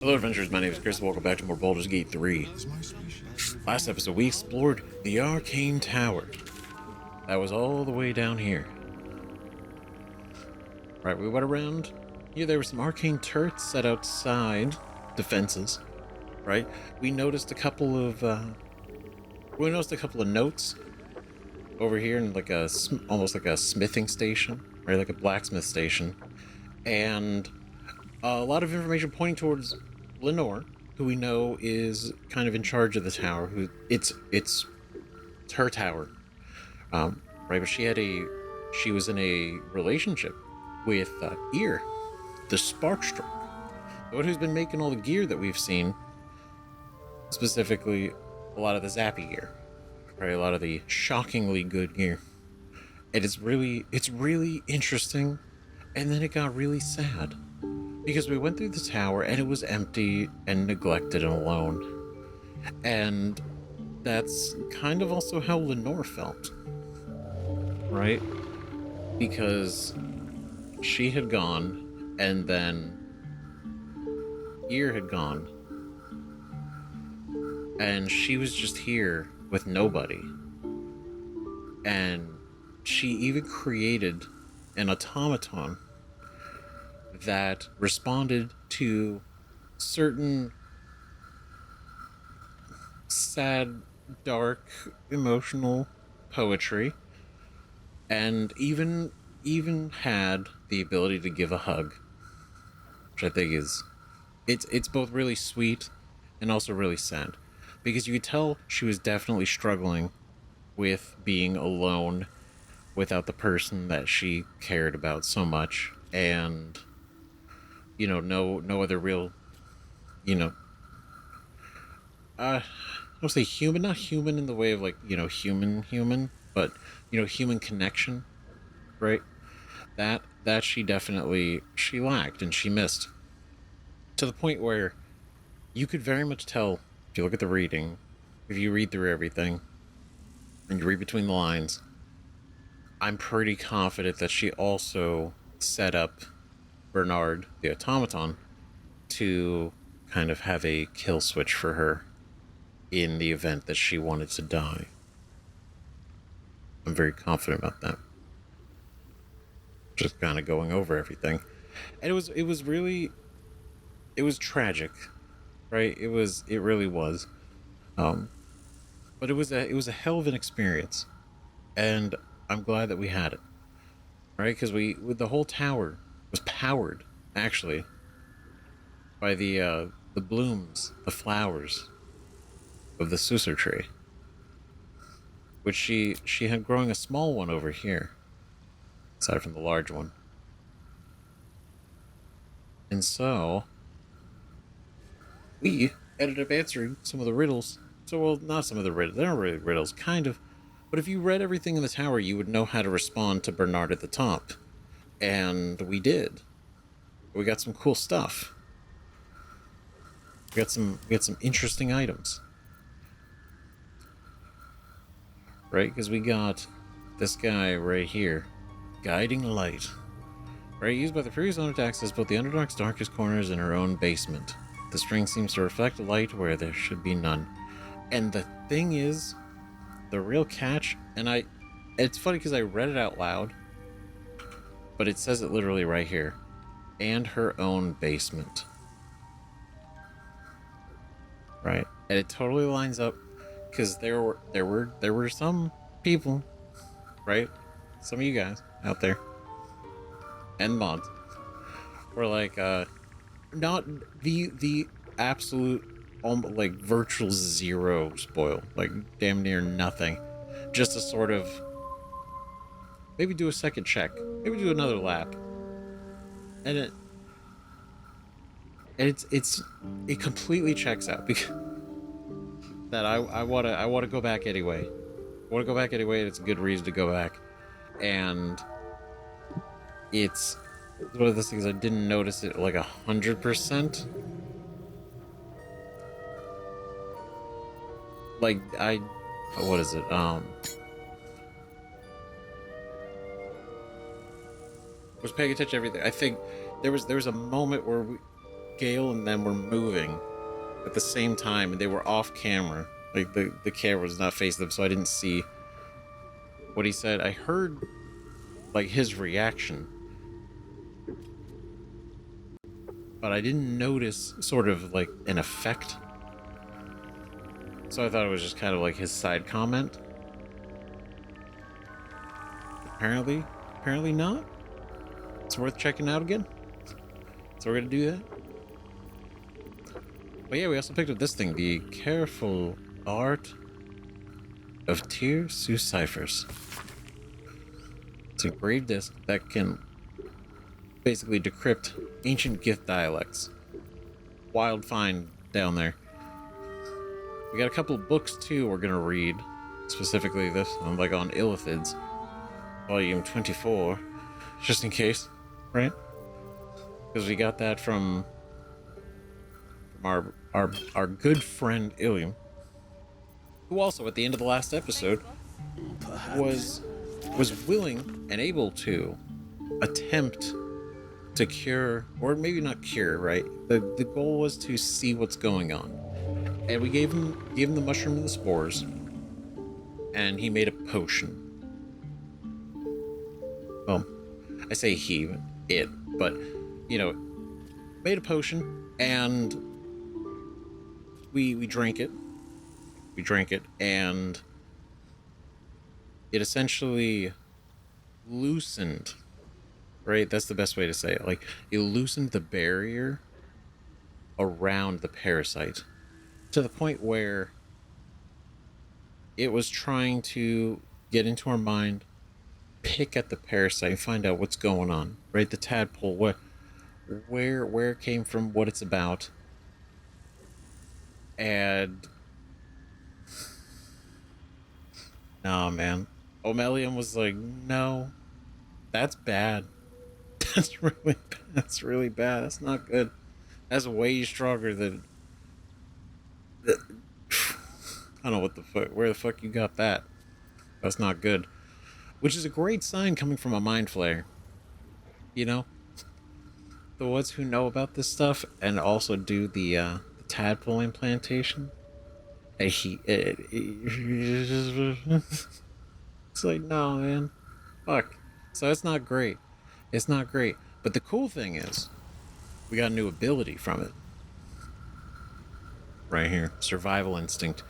Hello adventurers, my name is Chris and welcome back to more Baldur's Gate 3. Last episode we explored the Arcane Tower. That was all the way down here. Right, we went around. Here there were some arcane turrets set outside defenses. Right? We noticed a couple of notes over here in like almost like a smithing station, right? Like a blacksmith station. And a lot of information pointing towards Lenore, who we know is kind of in charge of the tower. It's her tower, right? But she was in a relationship with Ear, the Sparkstruck, the one who's been making all the gear that we've seen, specifically a lot of the zappy gear, right? A lot of the shockingly good gear, and it's really interesting. And then it got really sad. Because we went through the tower and it was empty and neglected and alone. And that's kind of also how Lenore felt. Right? Because she had gone and then Ear had gone. And she was just here with nobody. And she even created an automaton that responded to certain sad, dark, emotional poetry, and even had the ability to give a hug, which I think is it's both really sweet and also really sad, because you could tell she was definitely struggling with being alone without the person that she cared about so much, and no other real, I don't say human, not human in the way of like, human, but, human connection, right? That she lacked and she missed, to the point where you could very much tell, if you look at the reading, if you read through everything, and you read between the lines, I'm pretty confident that she also set up Bernard, the automaton, to kind of have a kill switch for her in the event that she wanted to die. I'm very confident about that. Just kind of going over everything. And it was tragic, right? It really was. But it was a hell of an experience. And I'm glad that we had it. Right? Because with the whole tower was powered, actually, by the blooms, the flowers of the Susur tree, which she had growing a small one over here, aside from the large one. And so we ended up answering some of the riddles. So, well, not some of the riddles. They're not really riddles, kind of. But if you read everything in the tower, you would know how to respond to Bernard at the top. And we did. We got some cool stuff. We got some interesting items. Right? Because we got this guy right here. Guiding Light. Right? Used by the previous owner to access both the Underdark's darkest corners and her own basement. The string seems to reflect light where there should be none. And the thing is, the real catch, it's funny because I read it out loud, but it says it literally right here. And her own basement. Right? And it totally lines up, because there were some people, right? Some of you guys out there, and mods, were like, not the absolute, like, virtual zero spoil, like damn near nothing, just to sort of maybe do a second check, maybe do another lap, and it completely checks out, because that I wanna go back anyway. I want to go back anyway, and it's a good reason to go back. And it's one of those things I didn't notice it like 100%. Like what is it? Was paying attention to everything. I think there was a moment where Gale and them were moving at the same time, and they were off camera. Like, the camera was not facing them, so I didn't see what he said. I heard, like, his reaction, but I didn't notice sort of, like, an effect. So I thought it was just kind of like his side comment. Apparently not. It's worth checking out again. So we're gonna do that. But yeah, we also picked up this thing, the Careful Art of Tear Sue Ciphers. It's a engraved disc that can basically decrypt ancient gift dialects. Wild find down there. We got a couple of books too we're gonna read. Specifically this one, like on Illithids. Volume 24. Just in case, right? Because we got that from our good friend Ilium, who also at the end of the last episode was willing and able to attempt to cure, or maybe not cure, right? The goal was to see what's going on. And we gave him the mushroom and the spores, and he made a potion. Well, I say it, but you know, made a potion, and we drank it. We drank it, and it essentially loosened. Right, that's the best way to say it. Like, it loosened the barrier around the parasite to the point where it was trying to get into our mind, pick at the parasite, and find out what's going on. Right, the tadpole, where it came from, what it's about, and nah, man. Omelium was like, no, that's bad. That's really bad. That's not good. That's way stronger than. I don't know what the fuck. Where the fuck you got that? That's not good. Which is a great sign coming from a mind flayer. You know, the ones who know about this stuff and also do the tadpole implantation. It's like, no, man, fuck. So it's not great. It's not great. But the cool thing is, we got a new ability from it. Right here. Survival instinct.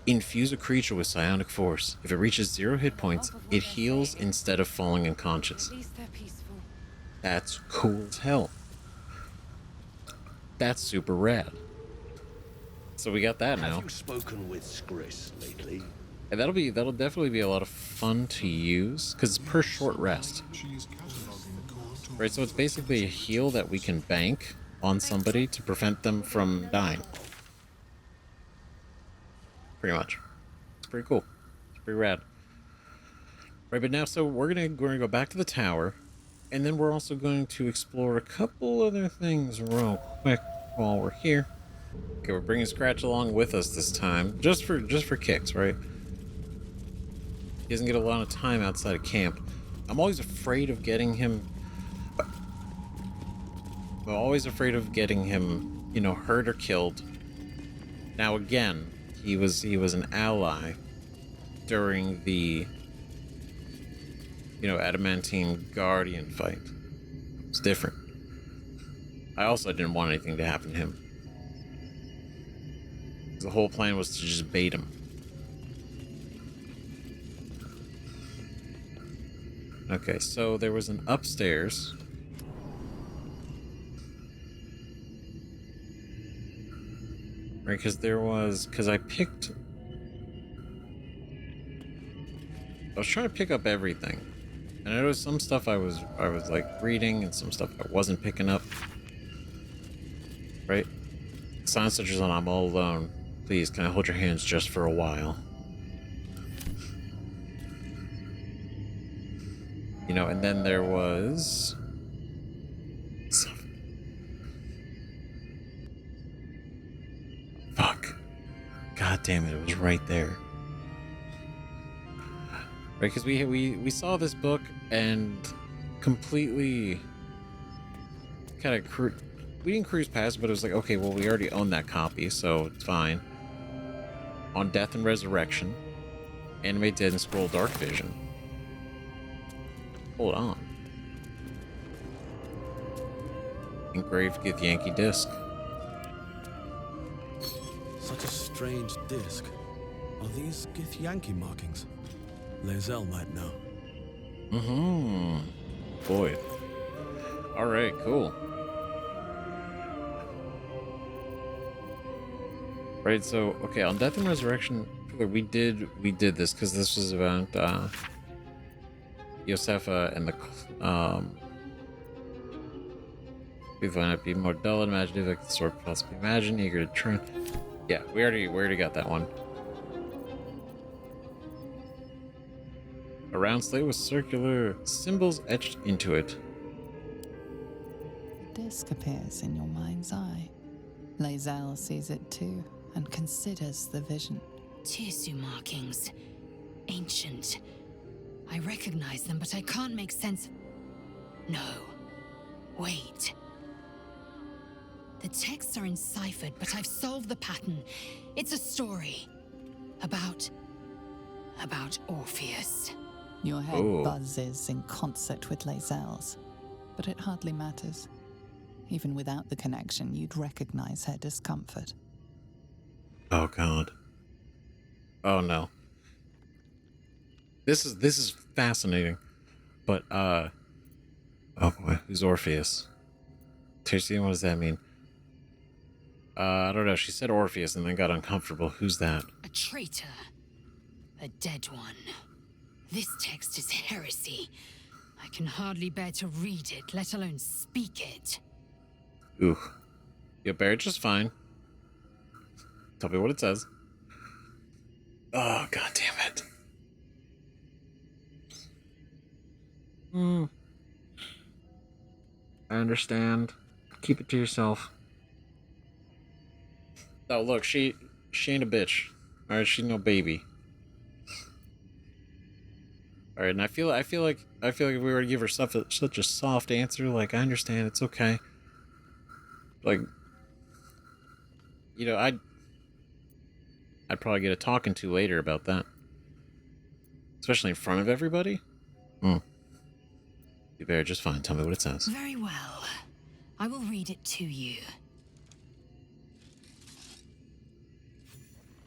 Infuse a creature with psionic force. If it reaches 0 hit points, it heals instead of falling unconscious. That's cool as hell. That's super rad. So we got that now. Have you spoken with Skris lately? And that'll definitely be a lot of fun to use, because it's per short rest. Right, so it's basically a heal that we can bank on somebody to prevent them from dying. Pretty much. It's pretty cool. It's pretty rad. Right, but now, so we're gonna go back to the tower, and then we're also going to explore a couple other things real quick while we're here. Okay, we're bringing Scratch along with us this time, just for kicks, right? He doesn't get a lot of time outside of camp. I'm always afraid of getting him. I'm always afraid of getting him, you know, hurt or killed. Now again, he was an ally during the, you know, Adamantine Guardian fight. It's different. I also didn't want anything to happen to him. The whole plan was to just bait him. Okay, so there was an upstairs. Right, because I was trying to pick up everything. And there was some stuff I was like reading and some stuff I wasn't picking up. Right? Sign such as I'm all alone. Please, can I hold your hands just for a while? You know, and then there was... Fuck. God damn it, it was right there. Right, because we saw this book and completely kind of we didn't cruise past, but it was like, okay, well, we already own that copy, so it's fine. On Death and Resurrection, Anime Dead and Scroll Dark Vision. Hold on. Engraved Githyanki disc. Such a strange disc. Are these Githyanki markings? Lae'zel might know. Mm-hmm. Boy. Alright, cool. Right, so, okay, on Death and Resurrection, we did this, because this was about, Josefa and the, we find it be more dull and imaginative, like the sword possibly imagine, eager to turn. Yeah, we already got that one. A round slate with circular symbols etched into it. The disc appears in your mind's eye. Lae'zel sees it too and considers the vision. Tirsu markings. Ancient. I recognize them, but I can't make sense. No. Wait. The texts are enciphered, but I've solved the pattern. It's a story. About Orpheus. Your head Oh. buzzes in concert with Lae'zel's, but it hardly matters. Even without the connection, you'd recognize her discomfort. Oh god. Oh no. This is fascinating. But oh boy, who's Orpheus? Tirsian, what does that mean? I don't know. She said Orpheus and then got uncomfortable. Who's that? A traitor. A dead one. This text is heresy. I can hardly bear to read it, let alone speak it. Ooh. You'll bear it just fine. Tell me what it says. Oh, god damn it. I understand. Keep it to yourself. Oh, look, she ain't a bitch. Alright, she's no baby. Alright, and I feel like if we were to give her such a soft answer, like, I understand, it's okay. Like, you know, I'd probably get a talking to later about that. Especially in front of everybody. You better just fine. Tell me what it says. Very well. I will read it to you.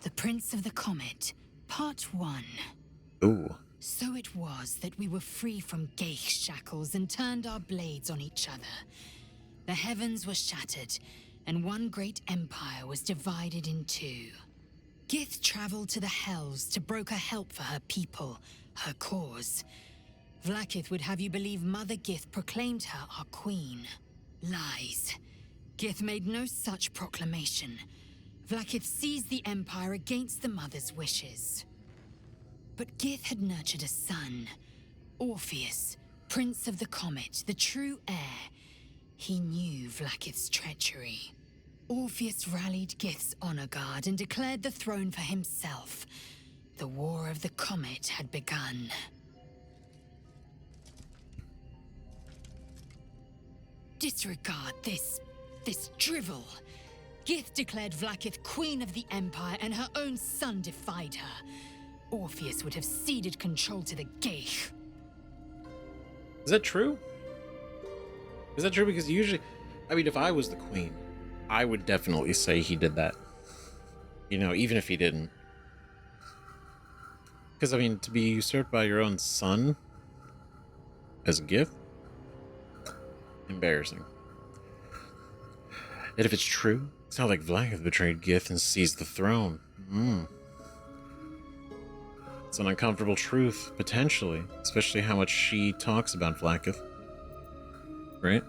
The Prince of the Comet, Part 1. Ooh. So it was that we were free from Geich shackles and turned our blades on each other. The heavens were shattered, and one great empire was divided in two. Gith traveled to the Hells to broker help for her people, her cause. Vlaakith would have you believe Mother Gith proclaimed her our queen. Lies. Gith made no such proclamation. Vlaakith seized the empire against the Mother's wishes. But Gith had nurtured a son, Orpheus, Prince of the Comet, the true heir. He knew Vlaakith's treachery. Orpheus rallied Gith's honor guard and declared the throne for himself. The War of the Comet had begun. Disregard this drivel. Gith declared Vlaakith queen of the Empire, and her own son defied her. Orpheus would have ceded control to the Geich. Is that true? Is that true? Because usually, I mean, if I was the queen, I would definitely say he did that. You know, even if he didn't. Because, I mean, to be usurped by your own son as a gift? Embarrassing. And if it's true, it's not like Vlaakith betrayed Gith and seized the throne. It's an uncomfortable truth, potentially. Especially how much she talks about Vlaakith. Right?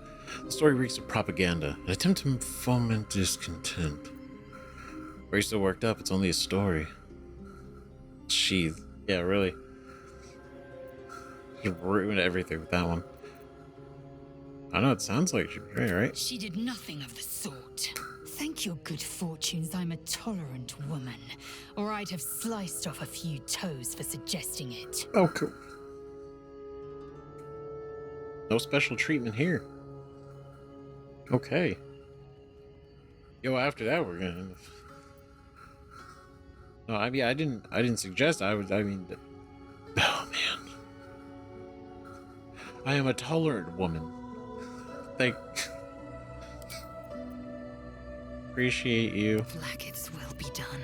The story reeks of propaganda, an attempt to foment discontent. Where you're so worked up, it's only a story. Yeah, really. You ruined everything with that one. I know, it sounds like she'd be right? She did nothing of the sort. Thank your good fortunes I'm a tolerant woman, or I'd have sliced off a few toes for suggesting it. Oh, cool. No special treatment here. Okay. Yo, after that, we're gonna. No, I mean, I didn't suggest. I mean, oh man, I am a tolerant woman. Thank. Appreciate you. Blacketh's will be done.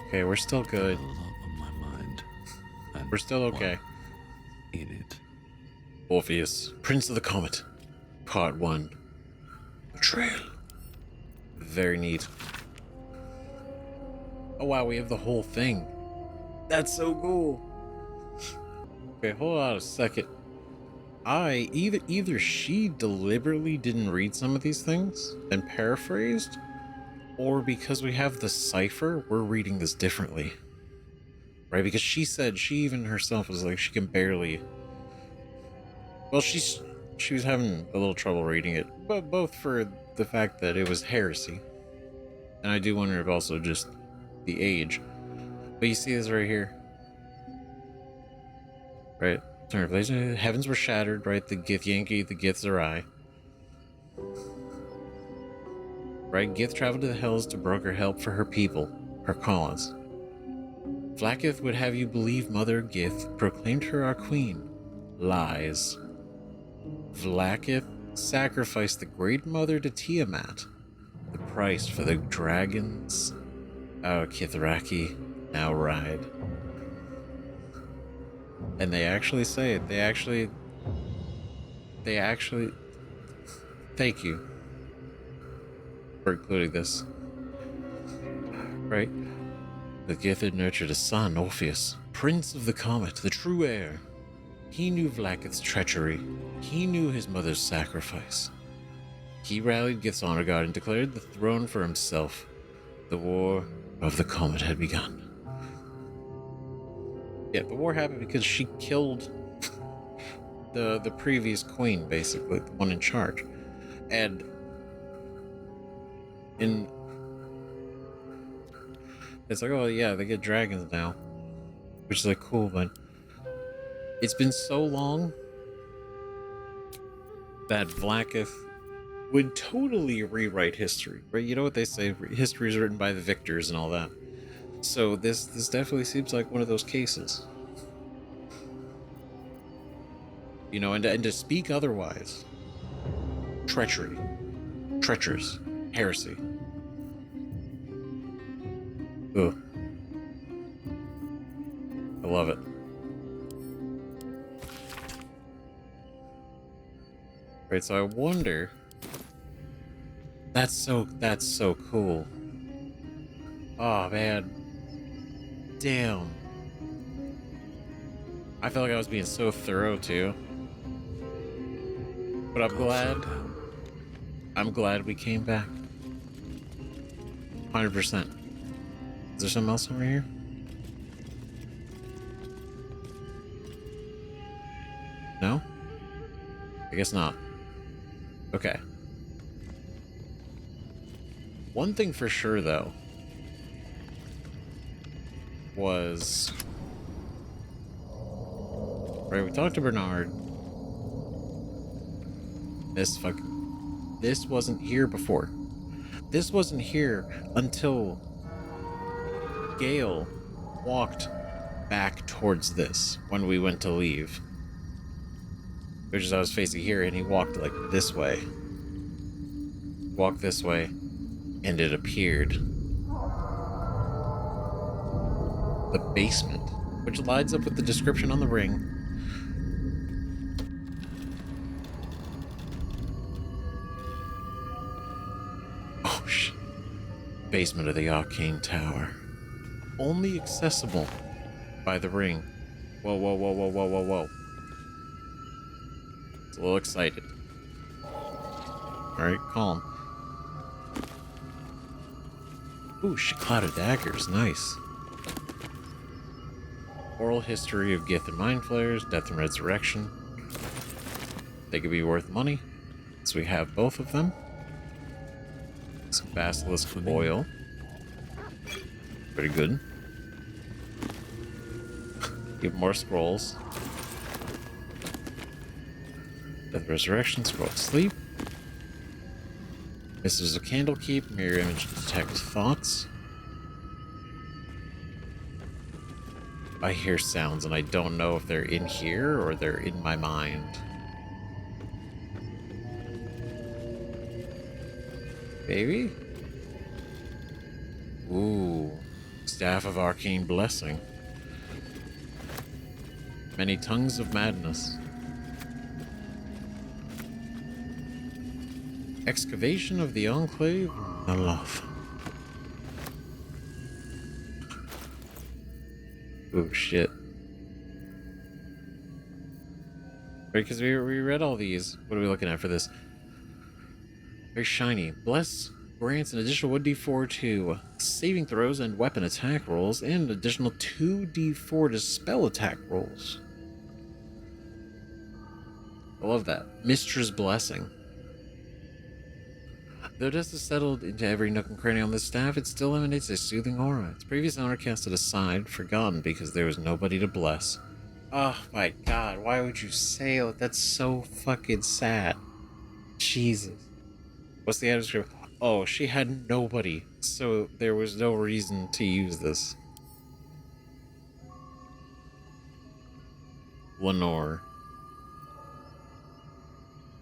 Okay, we're still good. A lot on my mind. And We're still okay. one in it. Orpheus, Prince of the Comet, Part 1. Betrayal. Very neat. Oh wow, we have the whole thing. That's so cool. Okay, hold on a second. Either she deliberately didn't read some of these things and paraphrased, or because we have the cipher, we're reading this differently. Right? Because she said she even herself was like she can barely. Well, she was having a little trouble reading it, but both for the fact that it was heresy, and I do wonder if also just the age. But you see this right here, right? Turn of place. Heavens were shattered, right? The Githyanki, the Githzerai. Right? Gith traveled to the Hells to broker help for her people, her cause. Vlaakith would have you believe Mother Gith proclaimed her our queen. Lies. Vlaakith sacrificed the Great Mother to Tiamat, the price for the dragons our Kithraki now ride. And they actually say it. They actually thank you for including this. Right? The Gith had nurtured a son, Orpheus, Prince of the Comet, the true heir. He knew Vlaakith's treachery. He knew his mother's sacrifice. He rallied Gith's honor guard and declared the throne for himself. The War of the Comet had begun. Yeah, the war happened because she killed the previous queen, basically, the one in charge. And it's like, oh yeah, they get dragons now. Which is like cool, but it's been so long that Vlaakith would totally rewrite history, right? You know what they say, history is written by the victors and all that. So this definitely seems like one of those cases. You know, and to speak otherwise. Treachery. Treacherous. Heresy. Ugh. I love it. Right, so I wonder. That's so cool. Oh man. Damn. I felt like I was being so thorough too. But I'm glad we came back. 100%. Is there something else over here? No? I guess not. Okay. One thing for sure though was, right, we talked to Bernard. This wasn't here before. This wasn't here until Gale walked back towards this when we went to leave. Which is I was facing here and he walked like this way. Walked this way and it appeared. The basement, which lines up with the description on the ring. Oh shit. Basement of the Arcane Tower. Only accessible by the ring. Whoa, whoa, whoa, whoa, whoa, whoa, whoa. It's a little excited. Alright, calm. Ooh, Cloud of Daggers, nice. Oral history of Gith and Mind Flayers, Death and Resurrection. They could be worth money, so we have both of them. Some Basilisk oil. Pretty good. Give more scrolls. Death Resurrection, Scroll of Sleep. This is a candle keep, mirror image to detect thoughts. I hear sounds and I don't know if they're in here or they're in my mind. Baby? Ooh. Staff of Arcane Blessing. Many tongues of madness. Excavation of the Enclave? Naloth. Oh shit. Right, because we read all these. What are we looking at for this? Very shiny. Bless grants an additional 1d4 to saving throws and weapon attack rolls, and an additional 2d4 to spell attack rolls. I love that. Mistress Blessing. Though dust has settled into every nook and cranny on this staff, it still emanates a soothing aura. Its previous owner cast it aside, forgotten because there was nobody to bless. Oh my god, why would you say it? That's so fucking sad. Jesus. What's the added script? Oh, she had nobody, so there was no reason to use this. Lenore.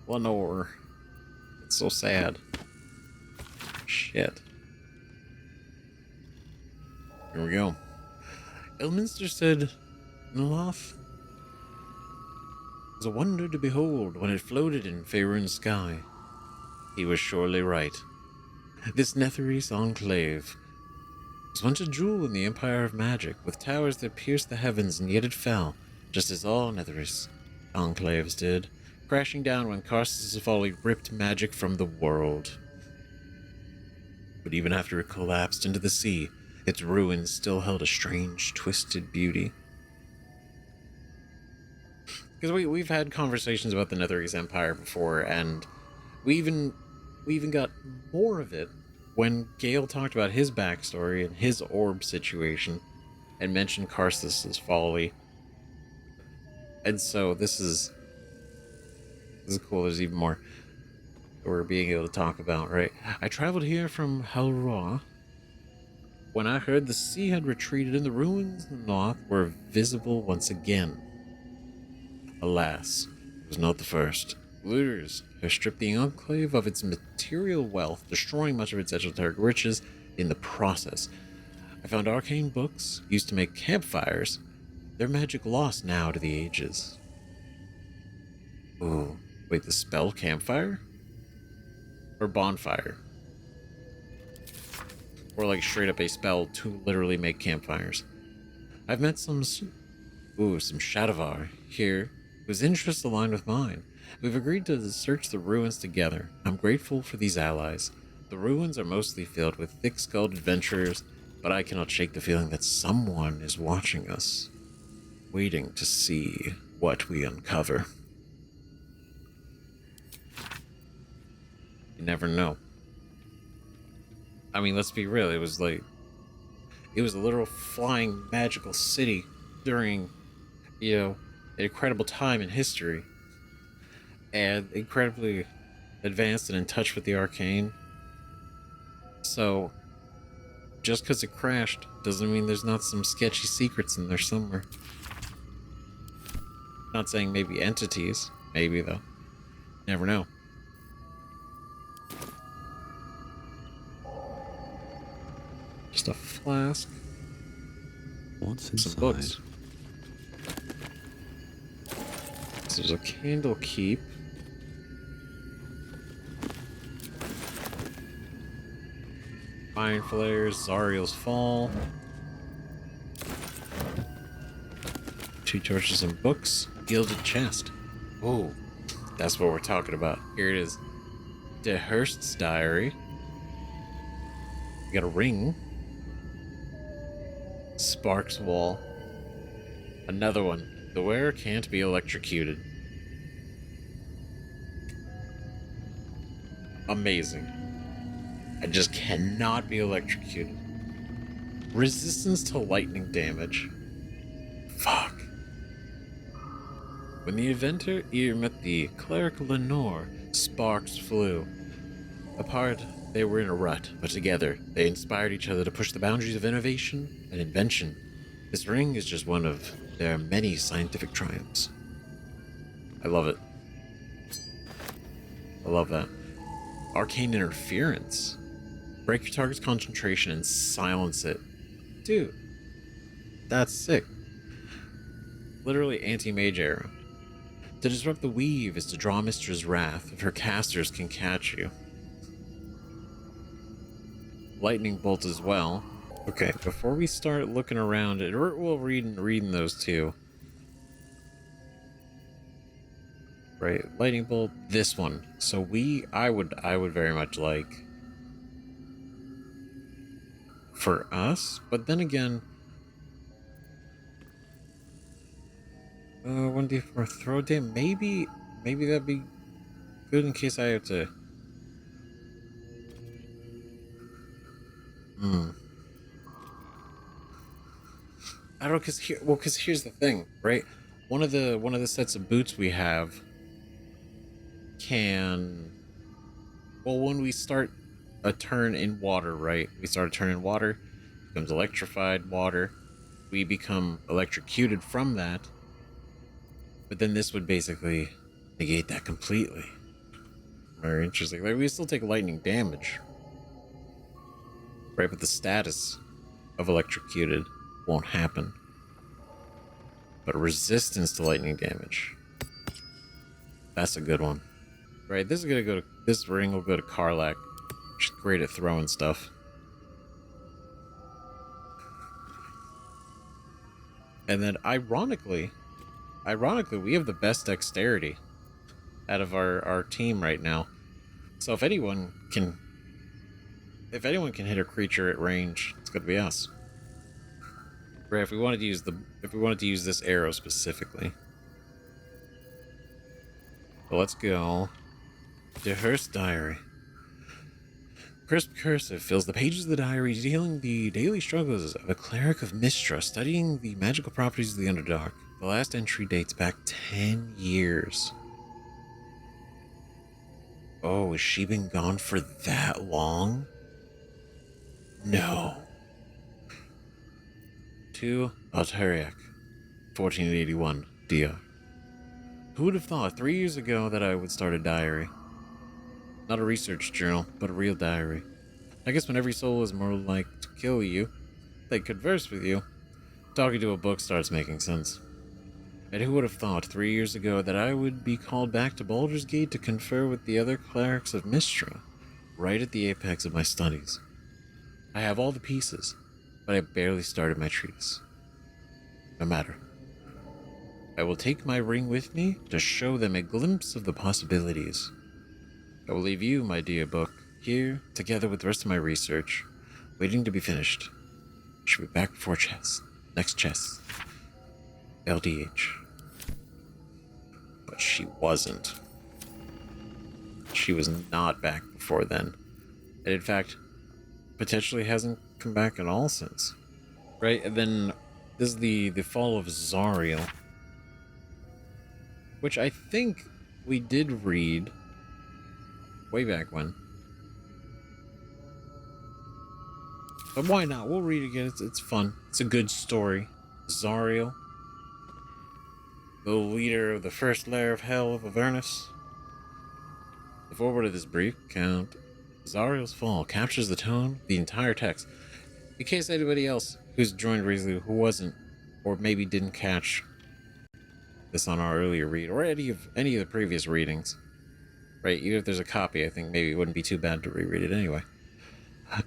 Lenore. It's so sad. Shit. Here we go. Elminster said, Naloth was a wonder to behold when it floated in Faerun's sky. He was surely right. This Netherese enclave was once a jewel in the Empire of Magic, with towers that pierced the heavens, and yet it fell, just as all Netherese enclaves did, crashing down when Karsus of Folly ripped magic from the world. But even after it collapsed into the sea, its ruins still held a strange, twisted beauty. Because we've had conversations about the Netherese Empire before, and we even got more of it when Gale talked about his backstory and his orb situation, and mentioned Karsus' folly. And so this is cool. There's even more we're being able to talk about, right? I traveled here from Halroa when I heard the sea had retreated and the ruins in the north were visible once again. Alas, it was not the first. Looters have stripped the enclave of its material wealth, destroying much of its esoteric riches in the process. I found arcane books used to make campfires. Their magic lost now to the ages. Ooh, wait, the spell campfire? Or bonfire? Or like straight up a spell to literally make campfires. I've met some Shadowvar here whose interests align with mine. We've agreed to search the ruins together. I'm grateful for these allies. The ruins are mostly filled with thick-skulled adventurers, but I cannot shake the feeling that someone is watching us, waiting to see what we uncover. You never know. I mean, let's be real, it was a literal flying magical city during, an incredible time in history. And incredibly advanced and in touch with the Arcane. So, just because it crashed doesn't mean there's not some sketchy secrets in there somewhere. Not saying maybe entities. Maybe, though. Never know. Just a flask. What's inside? Some books. So there's a candle keep. Iron Flares, Zariel's Fall. 2 torches and books. Gilded chest. Oh, that's what we're talking about. Here it is. DeHurst's diary. We got a ring. Sparks wall. Another one. The wearer can't be electrocuted. Amazing. I just cannot be electrocuted. Resistance to lightning damage. Fuck. When the inventor met the cleric Lenore, sparks flew. Apart, they were in a rut, but together, they inspired each other to push the boundaries of innovation and invention. This ring is just one of their many scientific triumphs. I love it. I love that. Arcane interference. Break your target's concentration and silence it. Dude, that's sick. Literally anti-mage arrow. To disrupt the weave is to draw Mistra's wrath if her casters can catch you. Lightning bolt as well. Okay, before we start looking around it, we'll reading those two. Right, lightning bolt, this one. So I would very much like for us, but then again, 1d4 throw damage. Maybe that'd be good in case I have to. I don't know, because here's the thing, right? One of the sets of boots we have can, well, when we start a turn in water, right? We start a turn in water, becomes electrified water. We become electrocuted from that. But then this would basically negate that completely. Very interesting. Like, we still take lightning damage, right? But the status of electrocuted won't happen. But resistance to lightning damage, that's a good one. Right, this ring will go to Karlach. She's great at throwing stuff. And then ironically, we have the best dexterity out of our team right now. So if anyone can hit a creature at range, it's gonna be us. Right, if we wanted to use this arrow specifically. Well, let's go to Hearst's diary. Crisp cursive fills the pages of the diary, detailing the daily struggles of a cleric of Mistra studying the magical properties of the Underdark. The last entry dates back 10 years. Oh, has she been gone for that long? No. To Altariak, 1481, Dia. Who would have thought 3 years ago that I would start a diary? Not a research journal, but a real diary. I guess when every soul is more like to kill you, they converse with you. Talking to a book starts making sense. And who would have thought 3 years ago that I would be called back to Baldur's Gate to confer with the other clerics of Mistra, right at the apex of my studies? I have all the pieces, but I barely started my treatise. No matter. I will take my ring with me to show them a glimpse of the possibilities. I will leave you, my dear book, here, together with the rest of my research, waiting to be finished. She'll be back before next chess. LDH. But she wasn't. She was not back before then. And in fact, potentially hasn't come back at all since. Right? And then this is the fall of Zariel, which I think we did read way back when. But why not? We'll read it again. It's fun. It's a good story. Zariel, the leader of the first layer of hell of Avernus. The foreword of this brief account, Zariel's fall, captures the tone of the entire text. In case anybody else who's joined recently who wasn't, or maybe didn't catch this on our earlier read, or any of the previous readings, right? Even if there's a copy, I think maybe it wouldn't be too bad to reread it anyway.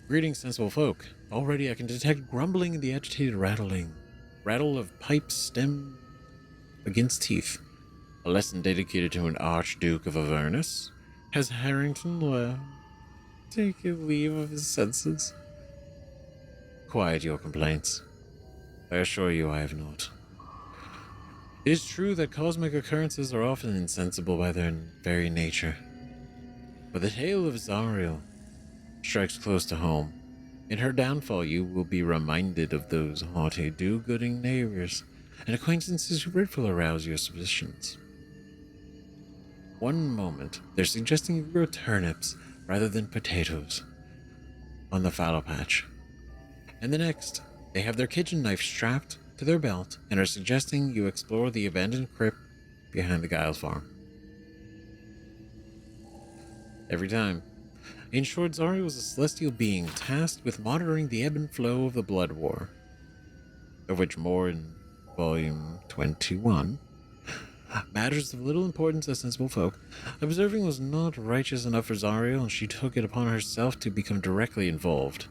Greetings, sensible folk. Already I can detect grumbling in the agitated rattle of pipes stem against teeth. A lesson dedicated to an Archduke of Avernus. Has Harrington taken leave of his senses? Quiet your complaints. I assure you I have not. It is true that cosmic occurrences are often insensible by their very nature. But the tale of Zariel strikes close to home. In her downfall, you will be reminded of those haughty, do-gooding neighbors and acquaintances who rightfully arouse your suspicions. One moment, they're suggesting you grow turnips, rather than potatoes on the fallow patch. And the next, they have their kitchen knife strapped to their belt and are suggesting you explore the abandoned crypt behind the Giles farm. Every time. In short, Zari was a celestial being tasked with monitoring the ebb and flow of the Blood War, of which more in Volume 21. Matters of little importance to sensible folk. Observing was not righteous enough for Zariel, and she took it upon herself to become directly involved.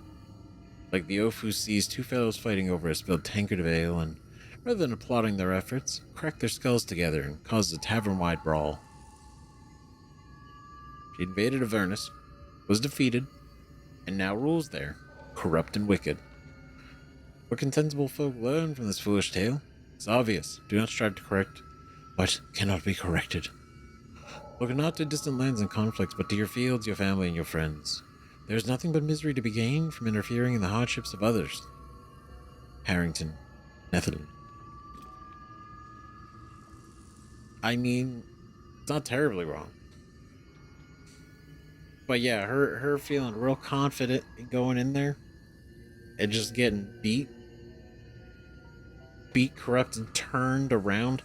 Like the oaf who sees two fellows fighting over a spilled tankard of ale, and rather than applauding their efforts, cracked their skulls together and caused a tavern-wide brawl. She invaded Avernus, was defeated, and now rules there, corrupt and wicked. What can sensible folk learn from this foolish tale? It's obvious. Do not strive to correct what cannot be corrected. Look not to distant lands and conflicts, but to your fields, your family, and your friends. There is nothing but misery to be gained from interfering in the hardships of others. Harrington, Netherland. I mean, it's not terribly wrong. But yeah, her feeling real confident in going in there and just getting beat, corrupted, turned around,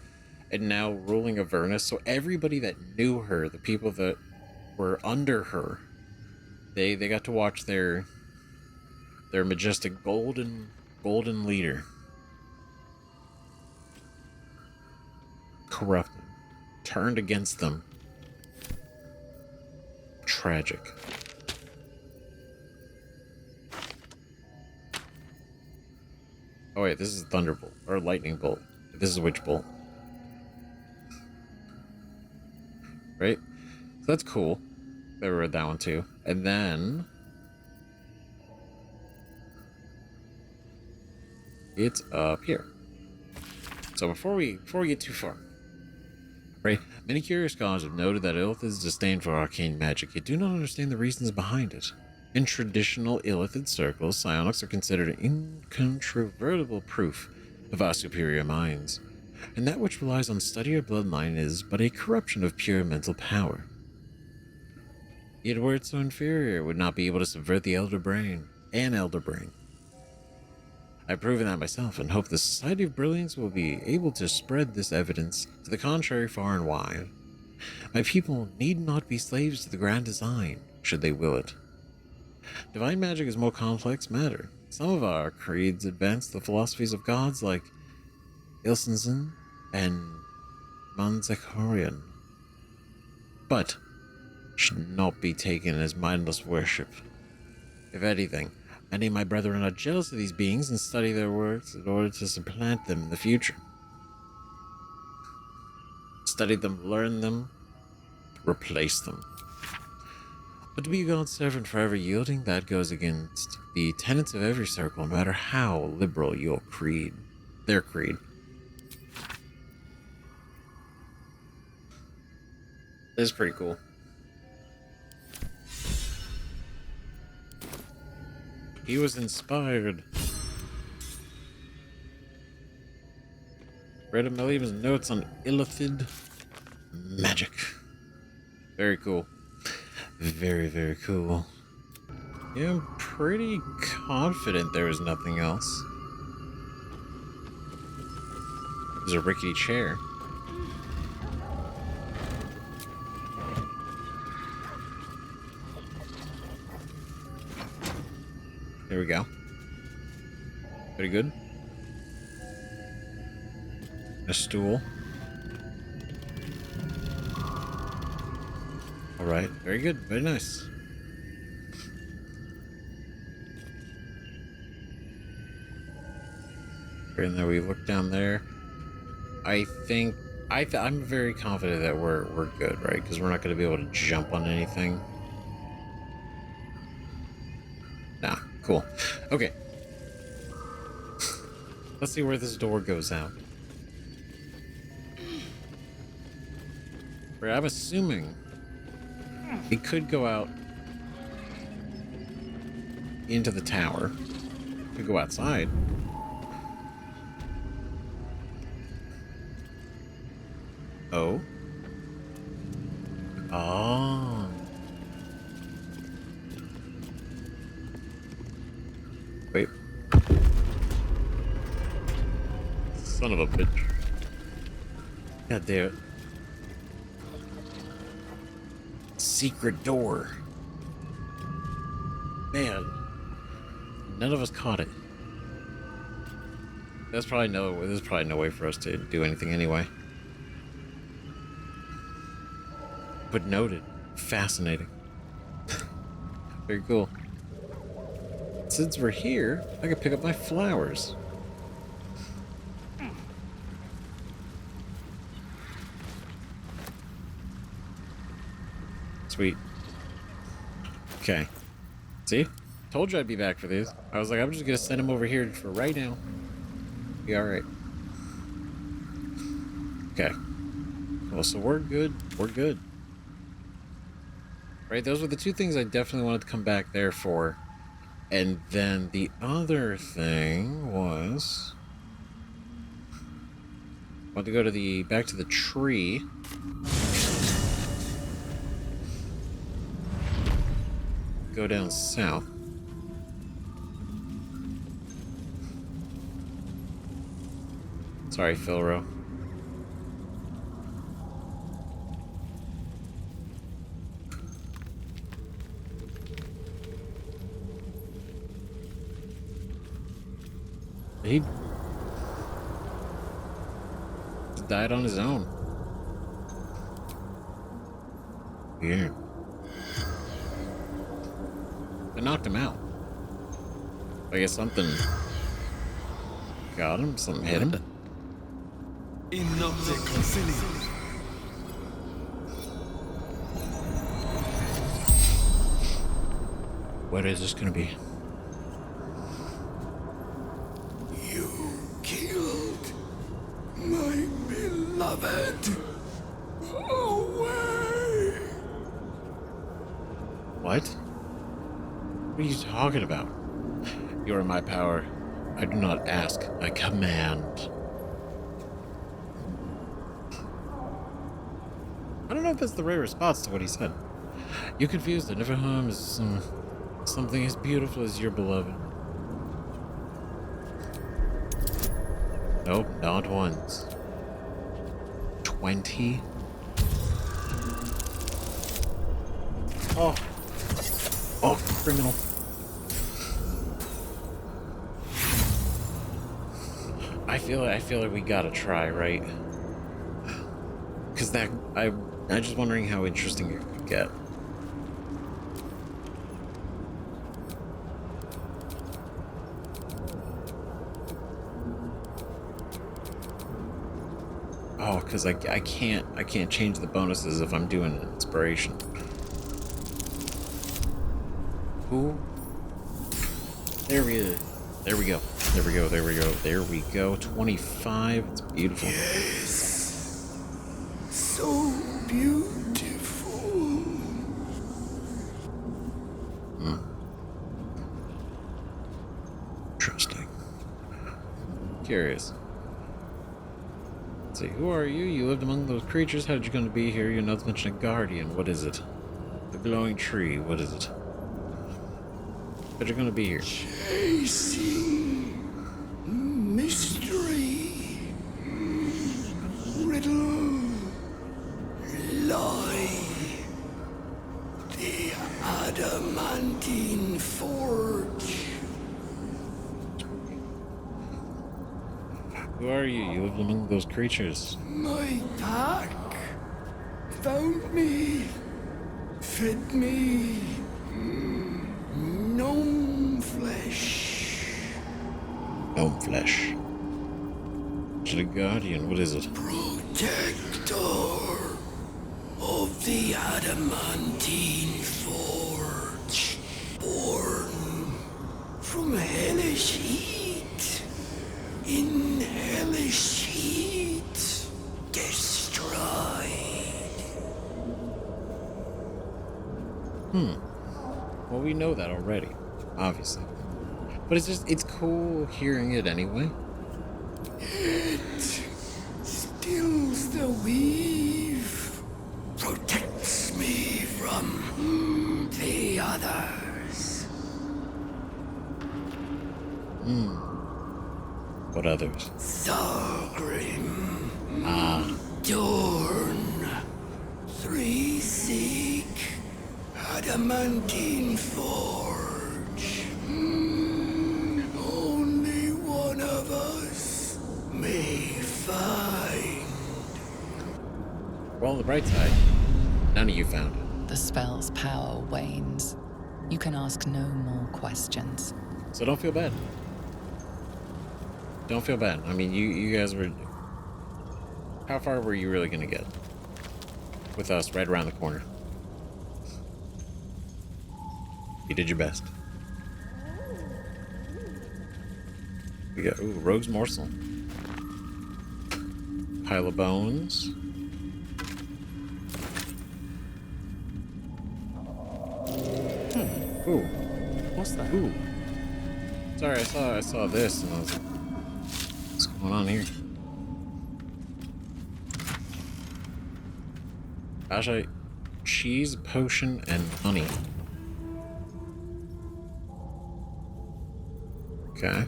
and now ruling Avernus. So everybody that knew her, the people that were under her, they got to watch their majestic golden leader corrupted, turned against them. Tragic. Oh wait, this is Thunderbolt or Lightning Bolt. This is Witch Bolt, right? So that's cool. I read that one too. And then it's up here. So before we get too far, right? Many curious scholars have noted that Illithid's disdain for arcane magic, yet do not understand the reasons behind it. In traditional Illithid circles, psionics are considered incontrovertible proof of our superior minds, and that which relies on study or bloodline is but a corruption of pure mental power. Yet were it so inferior, it would not be able to subvert the elder brain. I've proven that myself, and hope the Society of Brilliance will be able to spread this evidence to the contrary far and wide. My people need not be slaves to the grand design, should they will it. Divine magic is more complex matter. Some of our creeds advance the philosophies of gods like Ilsenzen and Manzekorian, but should not be taken as mindless worship. If anything, many of my brethren are jealous of these beings and study their works in order to supplant them in the future. Study them, learn them, replace them. But to be God's servant forever yielding, that goes against the tenets of every circle, no matter how liberal your creed, their creed. This is pretty cool. He was inspired. Read Amelia's notes on Illithid magic. Very cool. Very, very cool. Yeah, I'm pretty confident there was nothing else. There's a rickety chair. There we go. Pretty good. A stool. Alright, very good, very nice. And then we look down there. I'm very confident that we're good, right? Because we're not going to be able to jump on anything. Nah, cool. Okay. Let's see where this door goes out. Right, I'm assuming it could go out into the tower. Could go outside. Oh. Oh. Wait. Son of a bitch. God damn it. Secret door. Man. None of us caught it. There's probably no way for us to do anything anyway. But noted. Fascinating. Very cool. Since we're here, I can pick up my flowers. Sweet. Okay. See? Told you I'd be back for these. I was like, I'm just gonna send him over here for right now. Be alright. Okay. Well, so we're good. We're good. Right, those were the two things I definitely wanted to come back there for. And then the other thing was... I want to go to back to the tree. Go down south. Sorry, Philro. He died on his own. Yeah. It knocked him out. I guess something got him, something hit him. What is this gonna be? You killed my beloved. Away. What? What are you talking about? You are my power. I do not ask, I command. I don't know if that's the right response to what he said. You confused the Zeph'aan is something as beautiful as your beloved. Nope, not once. 20? Oh. Oh, criminal. I feel like we gotta try, right? Because I'm just wondering how interesting it could get. Oh, because I can't change the bonuses if I'm doing an inspiration. Who? There we go. There we go. There we go. There we go. There we go. 25. It's beautiful. Yes. So beautiful. Interesting. Curious. Let's see. Who are you? You lived among those creatures. How did you come to be here? You're not mentioning a guardian. What is it? The glowing tree. What is it? How'd you gonna be here? Chasing mystery, riddle, lie, the adamantine forge. Who are you? You lived among those creatures. My pack found me, fed me. Gnome flesh. Gnome flesh. To the guardian. What is it? Protector of the adamantine forge. Born from hellish heat. In hellish heat. Destroyed. Well, we know that already, obviously. But it's cool hearing it anyway. It stills the weave, protects me from the others. What others? Thorgrim, Ah, Dorn, Three Seek, Adamantine Forge. Only one of us may find. well, on the bright side, none of you found it. The spell's power wanes. You can ask no more questions. So don't feel bad. Don't feel bad. I mean, you guys were... How far were you really going to get? With us right around the corner. You did your best. We got, ooh, Rogue's Morsel. Pile of bones. Ooh. What's that? Ooh. Sorry, I saw this and I was like, what's going on here? Gosh, cheese, potion, and honey. Okay.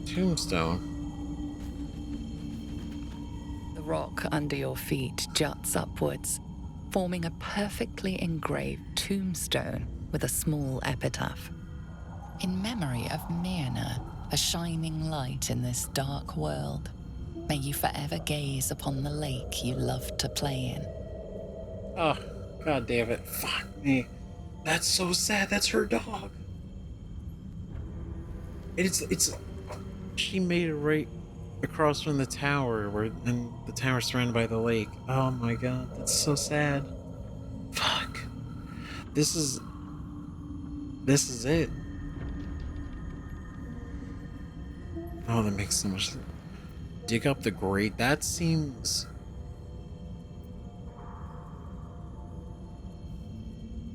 Tombstone. The rock under your feet juts upwards, forming a perfectly engraved tombstone with a small epitaph. In memory of Myrna, a shining light in this dark world, may you forever gaze upon the lake you loved to play in. Oh, god damn it. Fuck me. That's so sad. That's her dog. It's she made it right across from the tower and the tower's surrounded by the lake. Oh my god, that's so sad. Fuck. This is it. Oh, that makes so much sense. Dig up the grate. That seems...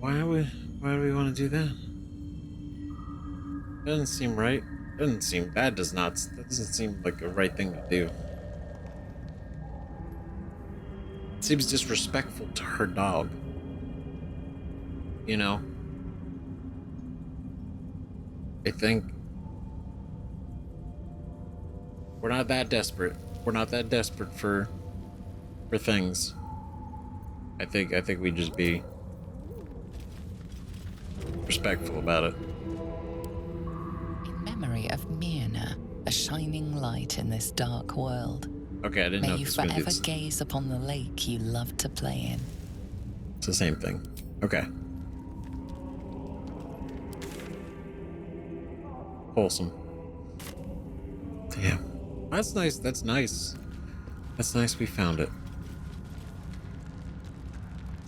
Why do we want to do that? Doesn't seem right. That doesn't seem like a right thing to do. It seems disrespectful to her dog. You know? I think we're not that desperate. We're not that desperate for things. I think we just be respectful about it. In memory of Myrna, a shining light in this dark world, Okay, I didn't know may if you this was gonna do forever this. gaze upon the lake you loved to play in. It's the same thing. Okay. Wholesome. Damn. That's nice. That's nice. That's nice we found it.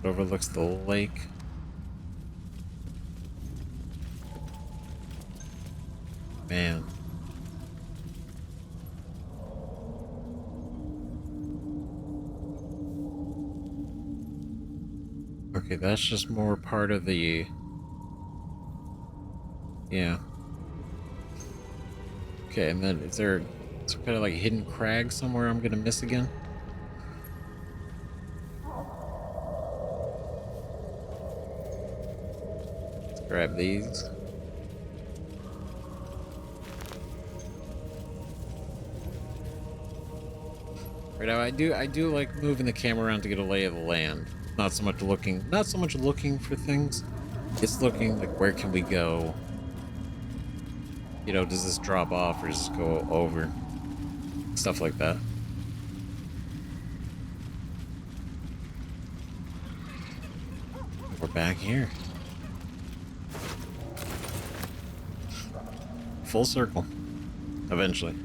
It overlooks the lake. Man. Okay, that's just more part of the... Yeah. Okay, and then is there some kind of like hidden crag somewhere I'm gonna miss again? Let's grab these. Right now, I do like moving the camera around to get a lay of the land. Not so much looking for things. It's looking like, where can we go? You know, does this drop off or does this go over? Stuff like that. We're back here. Full circle. Eventually.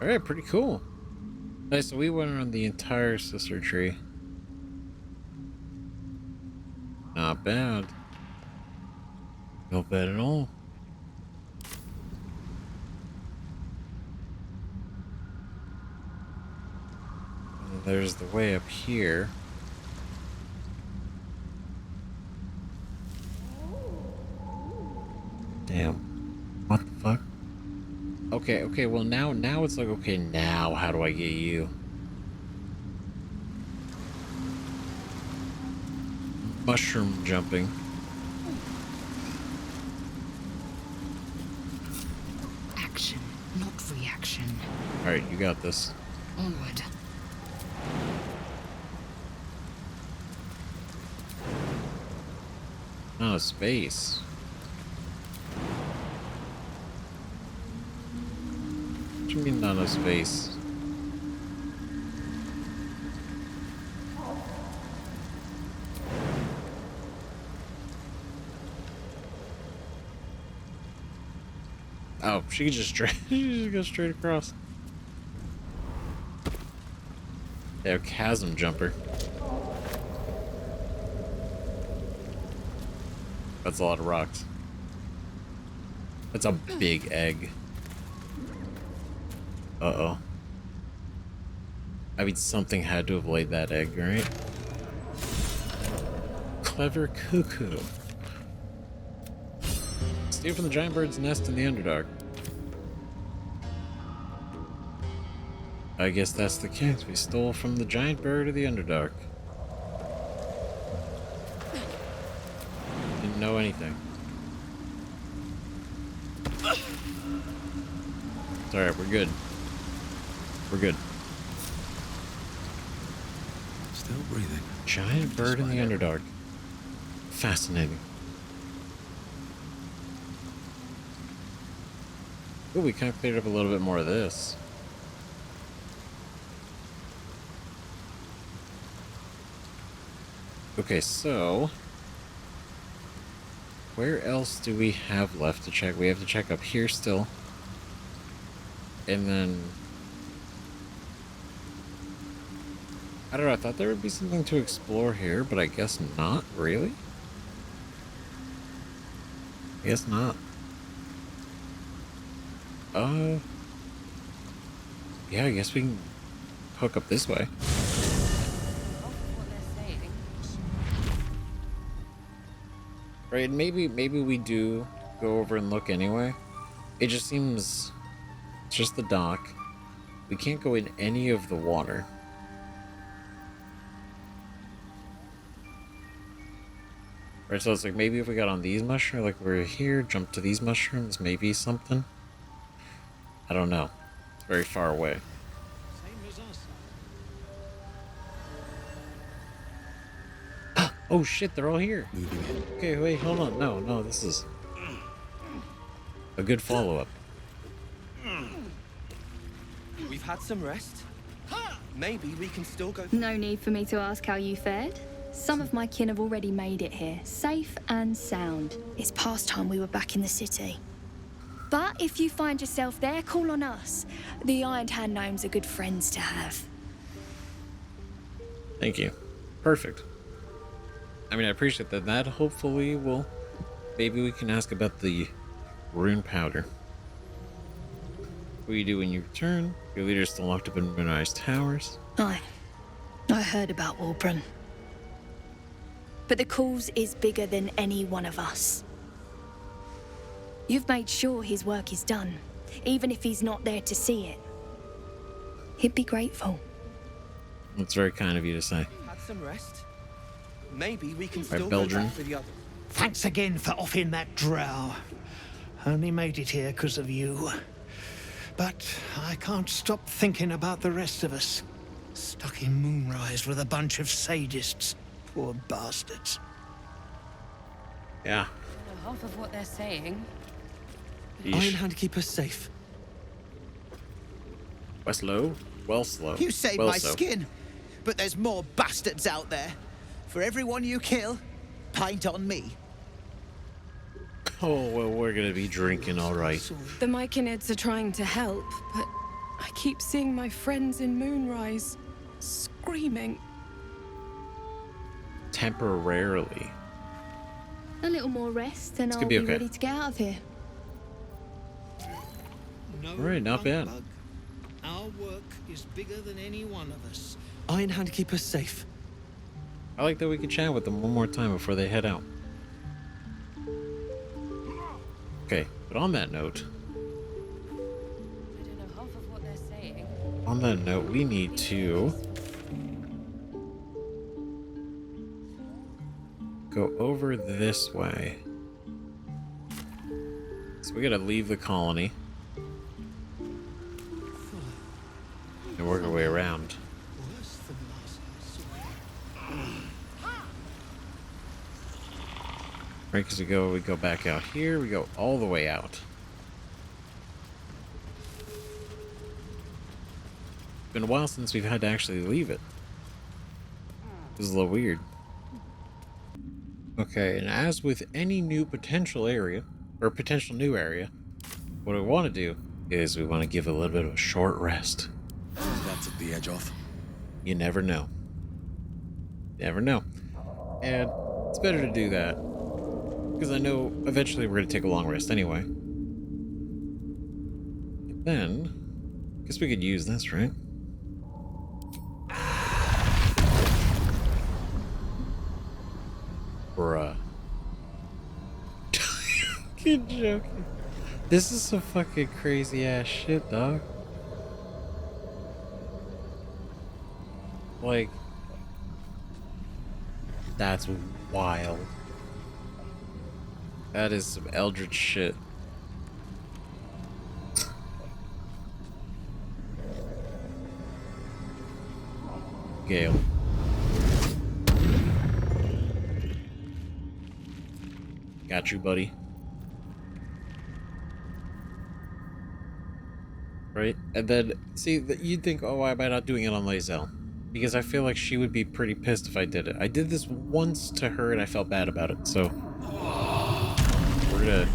Alright, pretty cool. Nice, so we went around the entire sister tree. Not bad. Not bad at all. And there's the way up here. Damn. What the fuck? Okay, well now it's like, okay, now how do I get you? Mushroom jumping. Action, not reaction. Alright, you got this. Onward. Oh, space. What do you mean not enough space? Oh, she could just straight she just go straight across. Yeah, chasm jumper. That's a lot of rocks. That's a big egg. Uh-oh. I mean, something had to have laid that egg, right? Clever cuckoo. Steal from the giant bird's nest in the Underdark. I guess that's the case. We stole from the giant bird of the Underdark. Didn't know anything. It's alright, we're good. We're good. Still breathing. Giant bird in the Underdark. Fascinating. Ooh, we kind of cleared up a little bit more of this. Okay, so where else do we have left to check? We have to check up here still. And then I don't know, I thought there would be something to explore here, but I guess not really. I guess not. Yeah, I guess we can hook up this way. Right, maybe we do go over and look anyway. It just seems it's just the dock. We can't go in any of the water. Right, so it's like maybe if we got on these mushrooms, like we're here, jump to these mushrooms, maybe something. I don't know. It's very far away. Oh shit, they're all here. Moving in. Okay, wait, hold on. No, this is a good follow-up. We've had some rest. Maybe we can still go. No need for me to ask how you fared. Some of my kin have already made it here, safe and sound. It's past time we were back in the city. But if you find yourself there, call on us. The Ironed Hand Gnomes are good friends to have. Thank you. Perfect. I mean, I appreciate that. That hopefully will... Maybe we can ask about the rune powder. What do you do when you return? Your leader's still locked up in Runai's towers. I heard about Walbrun. But the cause is bigger than any one of us. You've made sure his work is done, even if he's not there to see it. He'd be grateful. That's very kind of you to say. Had some rest. Maybe we can Right, still go Baldur. back for the others. Thanks again for offing that drow. Only made it here because of you. But I can't stop thinking about the rest of us. Stuck in Moonrise with a bunch of sadists. Poor bastards. Yeah. Half of what they're saying. Yeesh. Iron Hand keep us safe. Westlow? Well slow. You saved well my so. skin, but there's more bastards out there. For everyone you kill, pint on me. Oh, well, we're gonna be drinking, alright. The Myconids are trying to help, but I keep seeing my friends in Moonrise screaming. Temporarily. A little more rest and It's I'll gonna be be okay. ready to get out of here. No Alright, not bad. humbug. Our work is bigger than any one of us. Iron Hand keep us safe. I like that we could chat with them one more time before they head out. Okay, but on that note, on that note, we need to go over this way. So we gotta leave the colony and work our way around. Right, because we go back out here, we go all the way out. It's been a while since we've had to actually leave it. This is a little weird. Okay, and as with any new potential area, or potential new area, what we want to do is we want to give a little bit of a short rest. That's at the edge of. You never know. Never know. And it's better to do that, because I know eventually we're going to take a long rest anyway. And then, I guess we could use this, right? Bruh. Good joking. This is some fucking crazy ass shit, dog. Like, that's wild. That is some eldritch shit. Gale. Got you, buddy. Right? And then, see, you'd think, oh, why am I not doing it on Lae'zel? Because I feel like she would be pretty pissed if I did it. I did this once to her and I felt bad about it, so... We're gonna...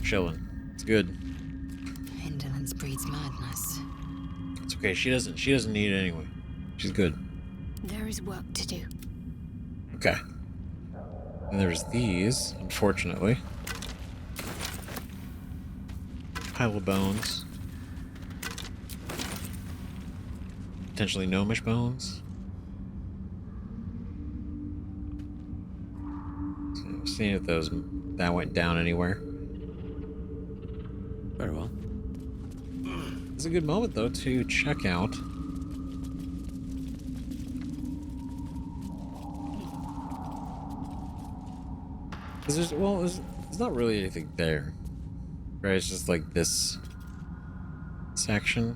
Chilling. It's good. Indolence breeds madness. It's okay, she doesn't need it anyway. She's good. There is work to do. Okay. And there's these, unfortunately. Pile of bones. Potentially gnomish bones. So, seeing if that went down anywhere. Very well. It's a good moment though to check out. Because there's not really anything there. Right, it's just like this section.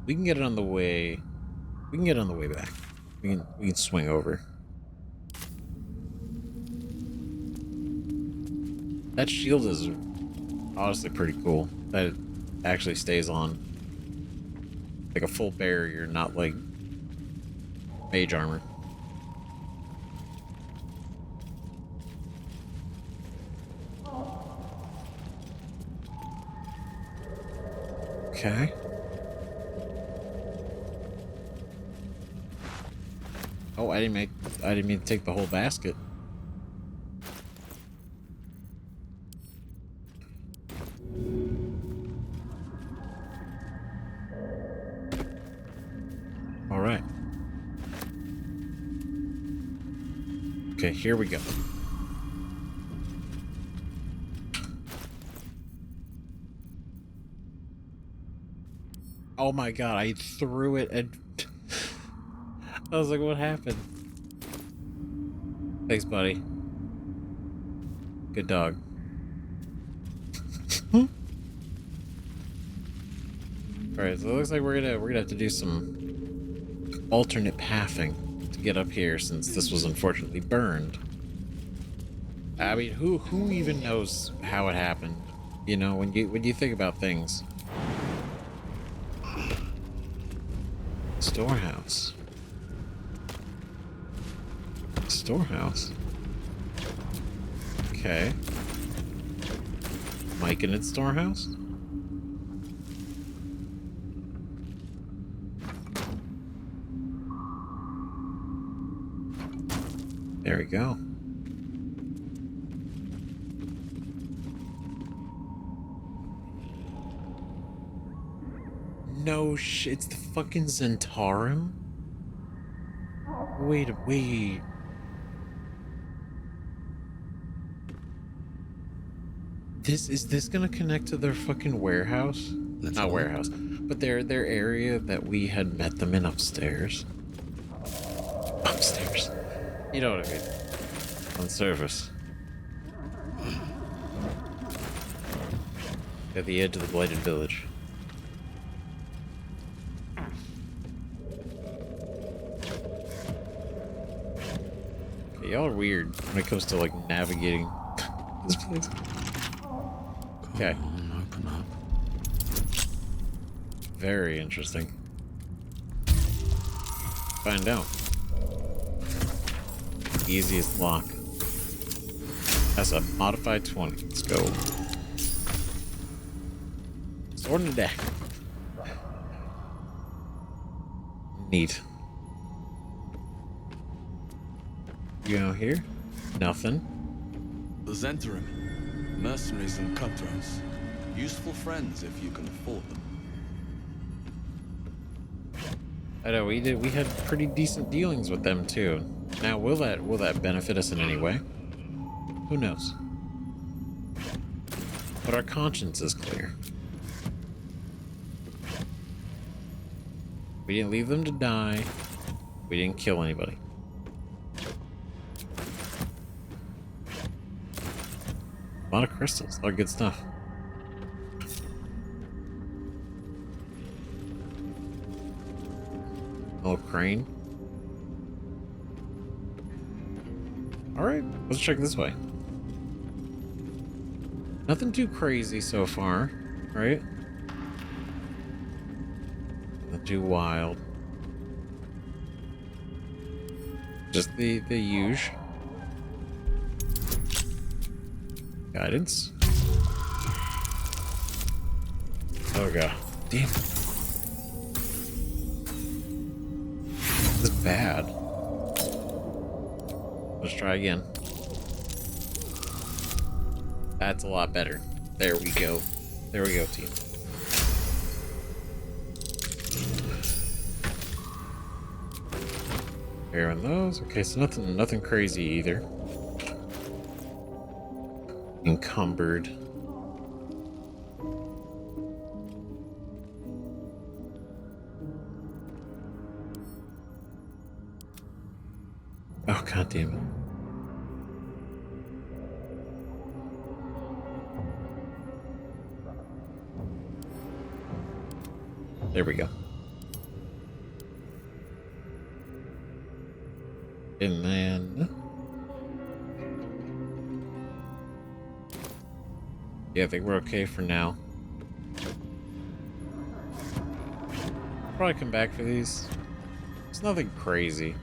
We can get it on the way. We can get it on the way back. We can swing over. That shield is honestly pretty cool. That it actually stays on like a full barrier, not like mage armor. Okay. Oh, I didn't mean to take the whole basket. All right. Okay, here we go. Oh my god, I threw it and I was like, what happened? Thanks, buddy. Good dog. Alright, so it looks like we're gonna have to do some alternate pathing to get up here since this was unfortunately burned. I mean, who even knows how it happened? You know, when you think about things. Storehouse. Storehouse. Okay. Mike in its storehouse? There we go. No shit, it's the fucking Zhentarim? Wait. Is this gonna connect to their fucking warehouse? Let's Not go. warehouse, but their area that we had met them in upstairs. Upstairs. You know what I mean? On surface. At the edge of the blighted village. Okay, y'all are weird when it comes to like navigating this place. Okay. Open up. Very interesting. Find out. Easiest lock. That's a modified 20. Let's go. Sword in the deck. Neat. You know here? Nothing. The Zhentarim. Mercenaries and cutthroats. Useful friends if you can afford them. I know we had pretty decent dealings with them too. Now will that benefit us in any way? Who knows? But our conscience is clear. We didn't leave them to die. We didn't kill anybody. A lot of crystals, a lot of good stuff. Little crane. Alright, let's check this way. Nothing too crazy so far, right? Not too wild. Just the usual. Guidance. Oh god. Damn. This is bad. Let's try again. That's a lot better. There we go. There we go, team. Airing those. Okay, so nothing crazy either. Encumbered. Oh god damn it. There we go. And then yeah, I think we're okay for now. Probably come back for these. It's nothing crazy.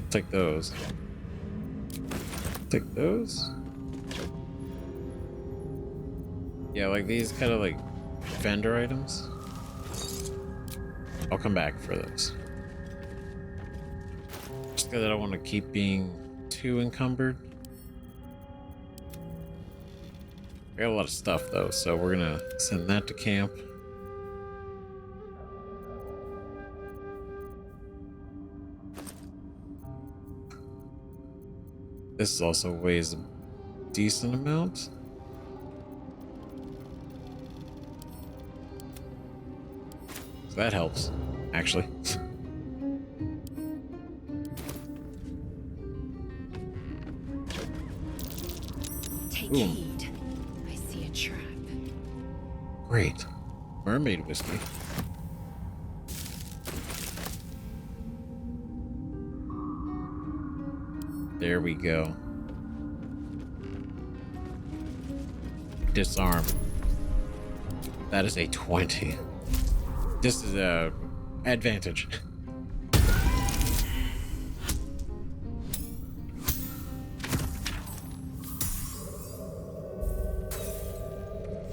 Take those. Take those. Yeah, like these kind of like vendor items. I'll come back for those. Just because I don't want to keep being too encumbered. I got a lot of stuff though, so we're gonna send that to camp. This also weighs a decent amount. So that helps, actually. Take Ooh. heed. I see a trap. Great. Mermaid whiskey. There we go. Disarm. That is a 20. This is a advantage.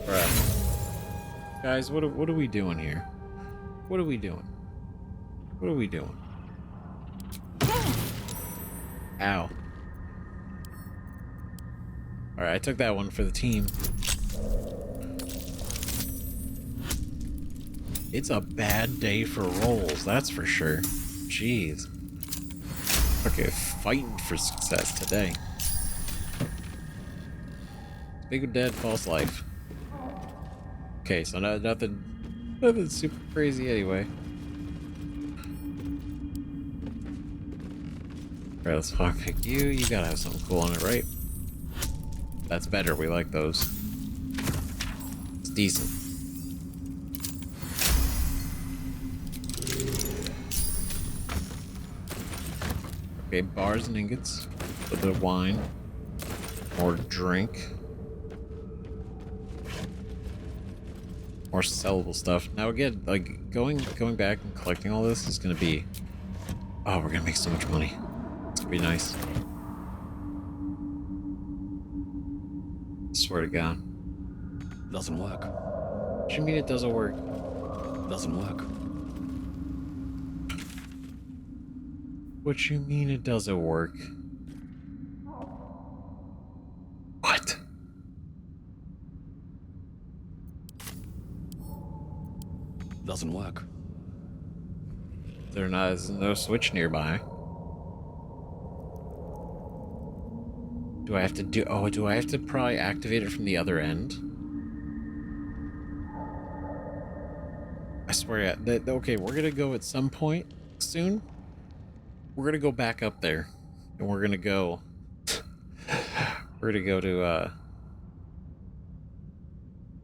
Bruh. Guys, what are we doing here? What are we doing? What are we doing? Ow. Alright, I took that one for the team. It's a bad day for rolls, that's for sure. Jeez. Okay, fighting for success today. Big dead false life. Okay, so nothing super crazy anyway. Alright, let's pick you. You gotta have something cool on it, right? That's better. We like those. It's decent. Okay, bars and ingots. A little bit of wine. More drink. More sellable stuff. Now again, like going back and collecting all this is gonna be, oh, we're gonna make so much money. It's gonna be nice. Swear to God. Doesn't work. What do you mean it doesn't work? Doesn't work. What you mean it doesn't work? What? Doesn't work. There's no switch nearby. Do I have to do... Oh, do I have to probably activate it from the other end? I swear, okay, we're gonna go at some point soon. We're gonna go back up there. And we're gonna go... we're gonna go to,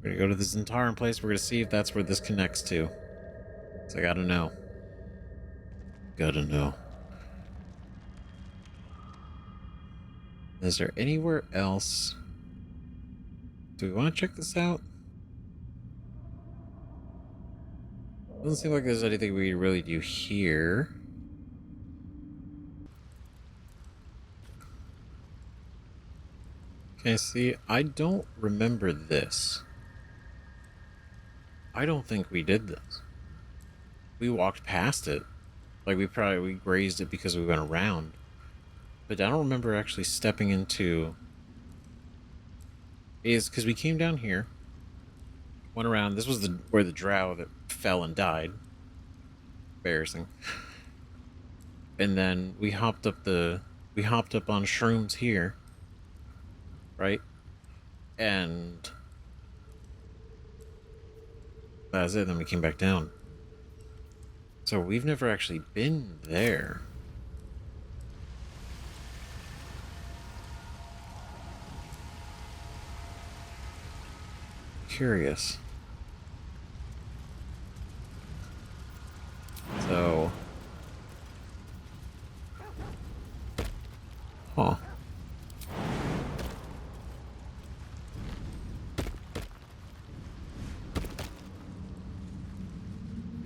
we're gonna go to the Zhentarim place. We're gonna see if that's where this connects to. So I gotta know. Gotta know. Is there anywhere else? Do we want to check this out? Doesn't seem like there's anything we really do here. Okay, see, I don't remember this. I don't think we did this. We walked past it. Like, we grazed it because we went around. But I don't remember actually stepping into... Is because we came down here, went around. This was where the drow that fell and died. Embarrassing. And then we hopped up on shrooms here, right? And that's it. Then we came back down. So we've never actually been there. Curious. So, huh.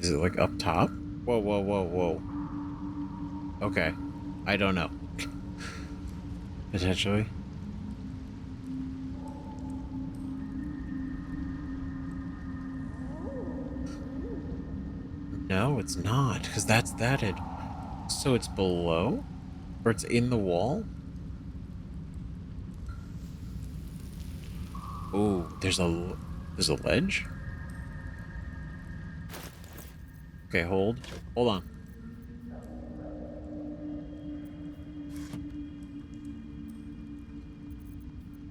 Is it like up top? Whoa, whoa, whoa, whoa. Okay. I don't know. Potentially. No, it's not, because that's thatted. So it's below? Or it's in the wall? Oh, there's a ledge? Okay, hold on.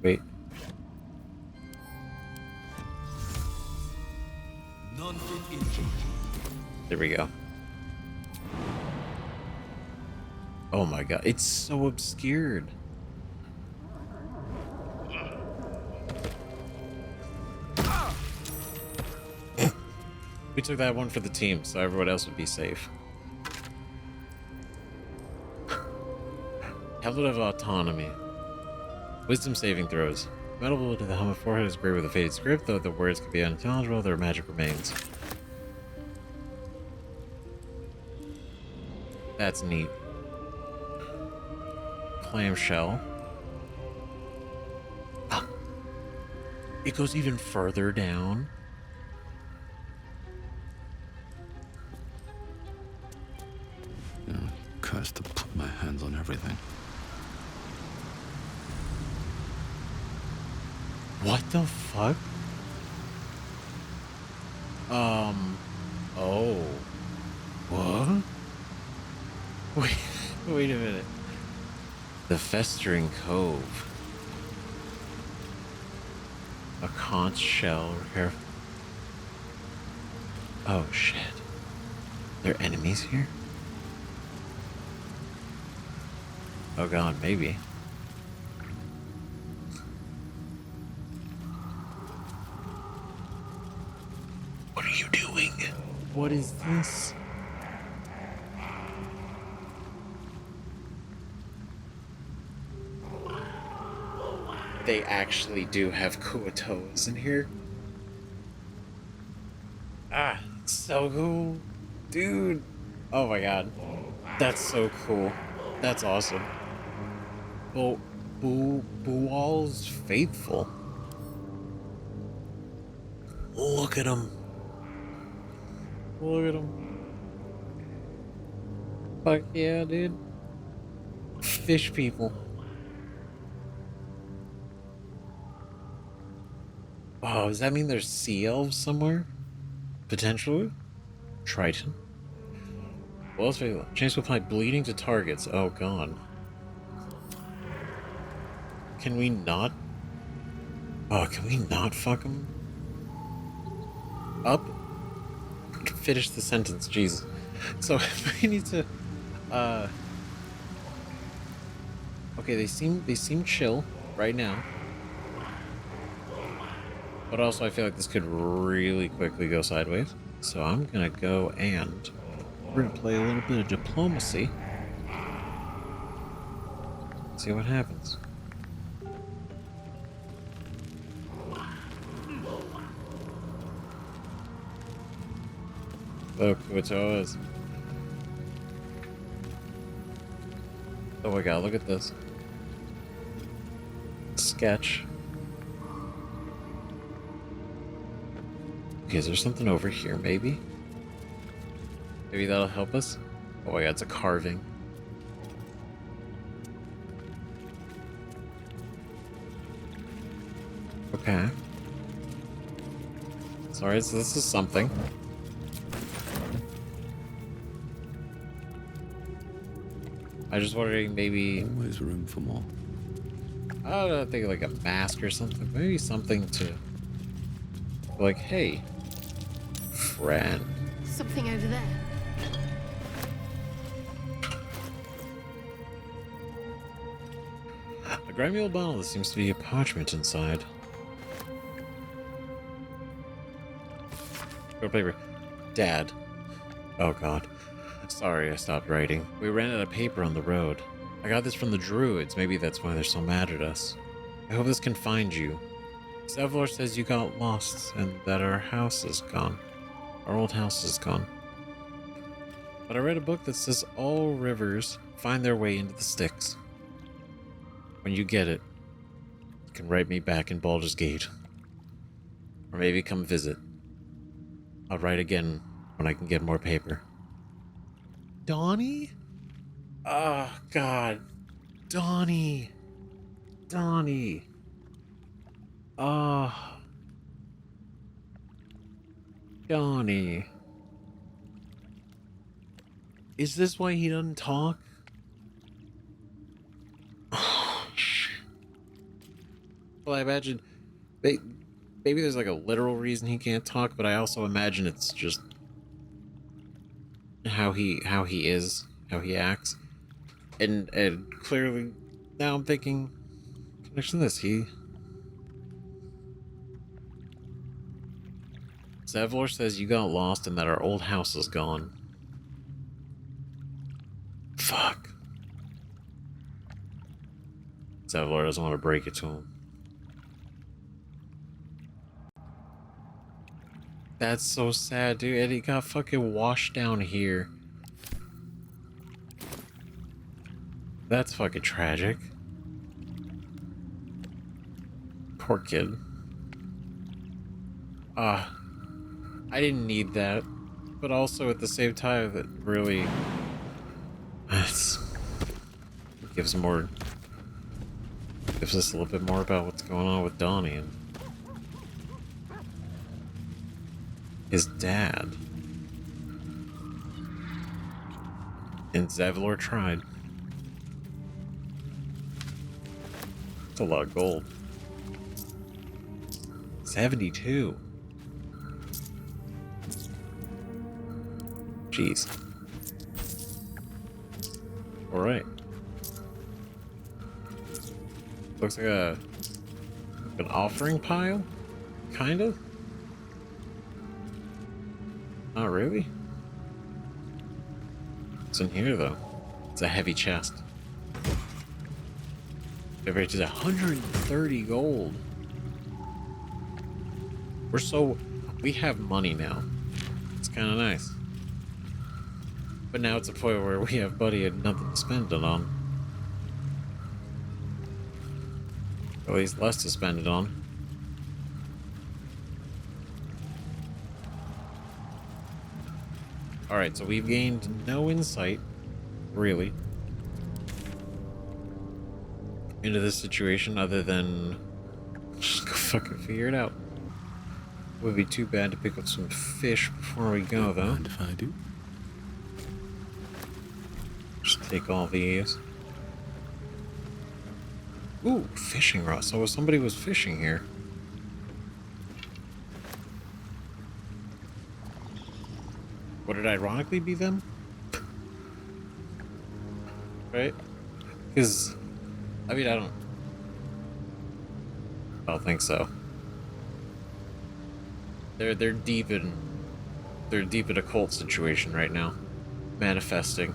Wait. There we go. Oh my god, it's so obscured. We took that one for the team, so everyone else would be safe. Tablet of Autonomy. Wisdom saving throws. Metal to the helmet forehead is gray with a faded script, though the words can be unintelligible, their magic remains. That's neat. Clamshell. It goes even further down. Yeah, cursed to put my hands on everything. What the fuck? Oh. What? Wait a minute. The Festering Cove. A conch shell repair. Oh shit. There are enemies here? Oh god, maybe. What are you doing? What is this? They actually do have Kuatoas in here. Ah, it's so cool. Dude. Oh my god. That's so cool. That's awesome. Well, Buwal's faithful. Look at him. Look at him. Fuck yeah, dude. Fish people. Oh, does that mean there's sea elves somewhere? Potentially? Triton? Well, let's face it. Chance to apply bleeding to targets. Oh, god. Can we not? Oh, can we not fuck him up? Finish the sentence, Jesus. So, we need to, okay, they seem chill right now. But also, I feel like this could really quickly go sideways. So I'm gonna go and we're gonna play a little bit of diplomacy. See what happens. Look, Kuatoas. Oh my god, look at this. Sketch. Okay, is there something over here, maybe? Maybe that'll help us? Oh my god, it's a carving. Okay. Sorry, so this is something. I was just wondering, maybe... Always room for more. I don't think like a mask or something. Maybe something to... Like, hey... friend. Something over there. A grimy old bottle that seems to be a parchment inside. Go paper. Dad. Oh god. Sorry, I stopped writing. We ran out of paper on the road. I got this from the druids. Maybe that's why they're so mad at us. I hope this can find you. Zev'aan says you got lost and that our house is gone. Our old house is gone. But I read a book that says all rivers find their way into the Styx. When you get it, you can write me back in Baldur's Gate. Or maybe come visit. I'll write again when I can get more paper. Donnie? Oh, God. Donnie. Donnie. Oh. Donnie. Is this why he doesn't talk? Oh, shit. Well, I imagine... Maybe there's like a literal reason he can't talk, but I also imagine it's just... how he is, how he acts. And clearly, now I'm thinking... connection to this, Zev'aan says you got lost and that our old house is gone. Fuck. Zev'aan doesn't want to break it to him. That's so sad, dude. And he got fucking washed down here. That's fucking tragic. Poor kid. I didn't need that. But also at the same time, that really... it gives more... gives us a little bit more about what's going on with Donnie and... his dad. And Zev'aan tried. It's a lot of gold. 72. Jeez. Alright. Looks like an offering pile? Kind of? Not really. What's in here, though? It's a heavy chest. It is 130 gold. We have money now. It's kind of nice. But now it's a point where we have Buddy and nothing to spend it on. Or at least less to spend it on. Alright, so we've gained no insight, really, into this situation other than just go fucking figure it out. Would be too bad to pick up some fish before we go, though. Mind if I do? Just take all these. Ooh, fishing rod. So somebody was fishing here. Would it ironically be them? Right? Because, I mean, I don't think so. They're deep in a cult situation right now, manifesting.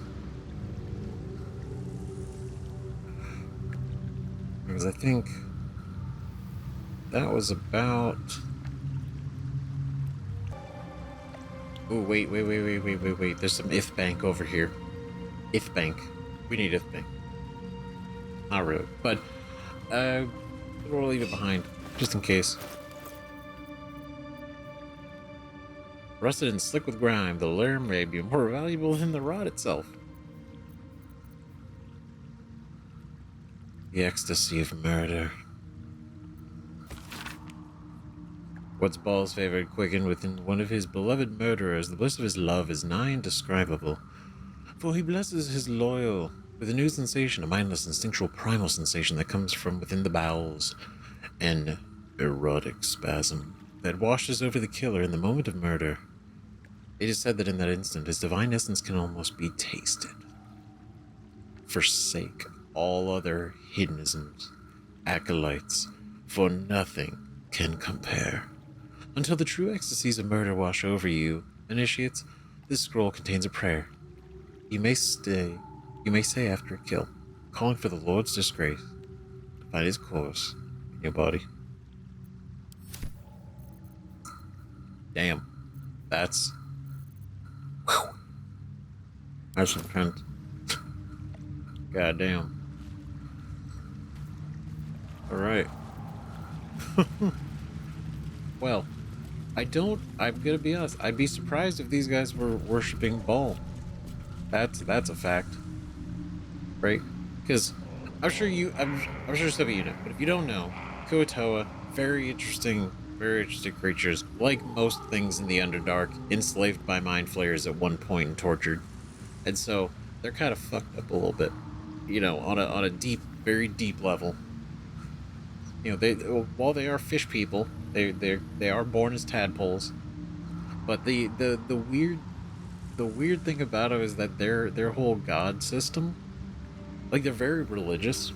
Because I think that was about. Oh wait! There's some if bank over here. If bank, we need if bank. Not really, but we'll leave it behind just in case. Rusted and slick with grime, the lure may be more valuable than the rod itself. The ecstasy of murder. What's Baal's favorite quickened within one of his beloved murderers, the bliss of his love is nigh indescribable. For he blesses his loyal with a new sensation, a mindless, instinctual, primal sensation that comes from within the bowels, an erotic spasm that washes over the killer in the moment of murder. It is said that in that instant, his divine essence can almost be tasted. Forsake all other hiddenisms, acolytes, for nothing can compare. Until the true ecstasies of murder wash over you, initiates, this scroll contains a prayer. You may say after a kill, calling for the Lord's disgrace to find his course in your body. Damn. That's intense. Goddamn. Alright. Well, I'm gonna be honest, I'd be surprised if these guys were worshipping Baal. That's a fact. Right? Because I'm sure some of you know, but if you don't know, Kuo-toa, very interesting creatures, like most things in the Underdark, enslaved by mind flayers at one point and tortured. And so they're kind of fucked up a little bit, you know, on a deep, very deep level. You know, while they are fish people, they are born as tadpoles. But the weird thing about it is that their whole god system, like, they're very religious,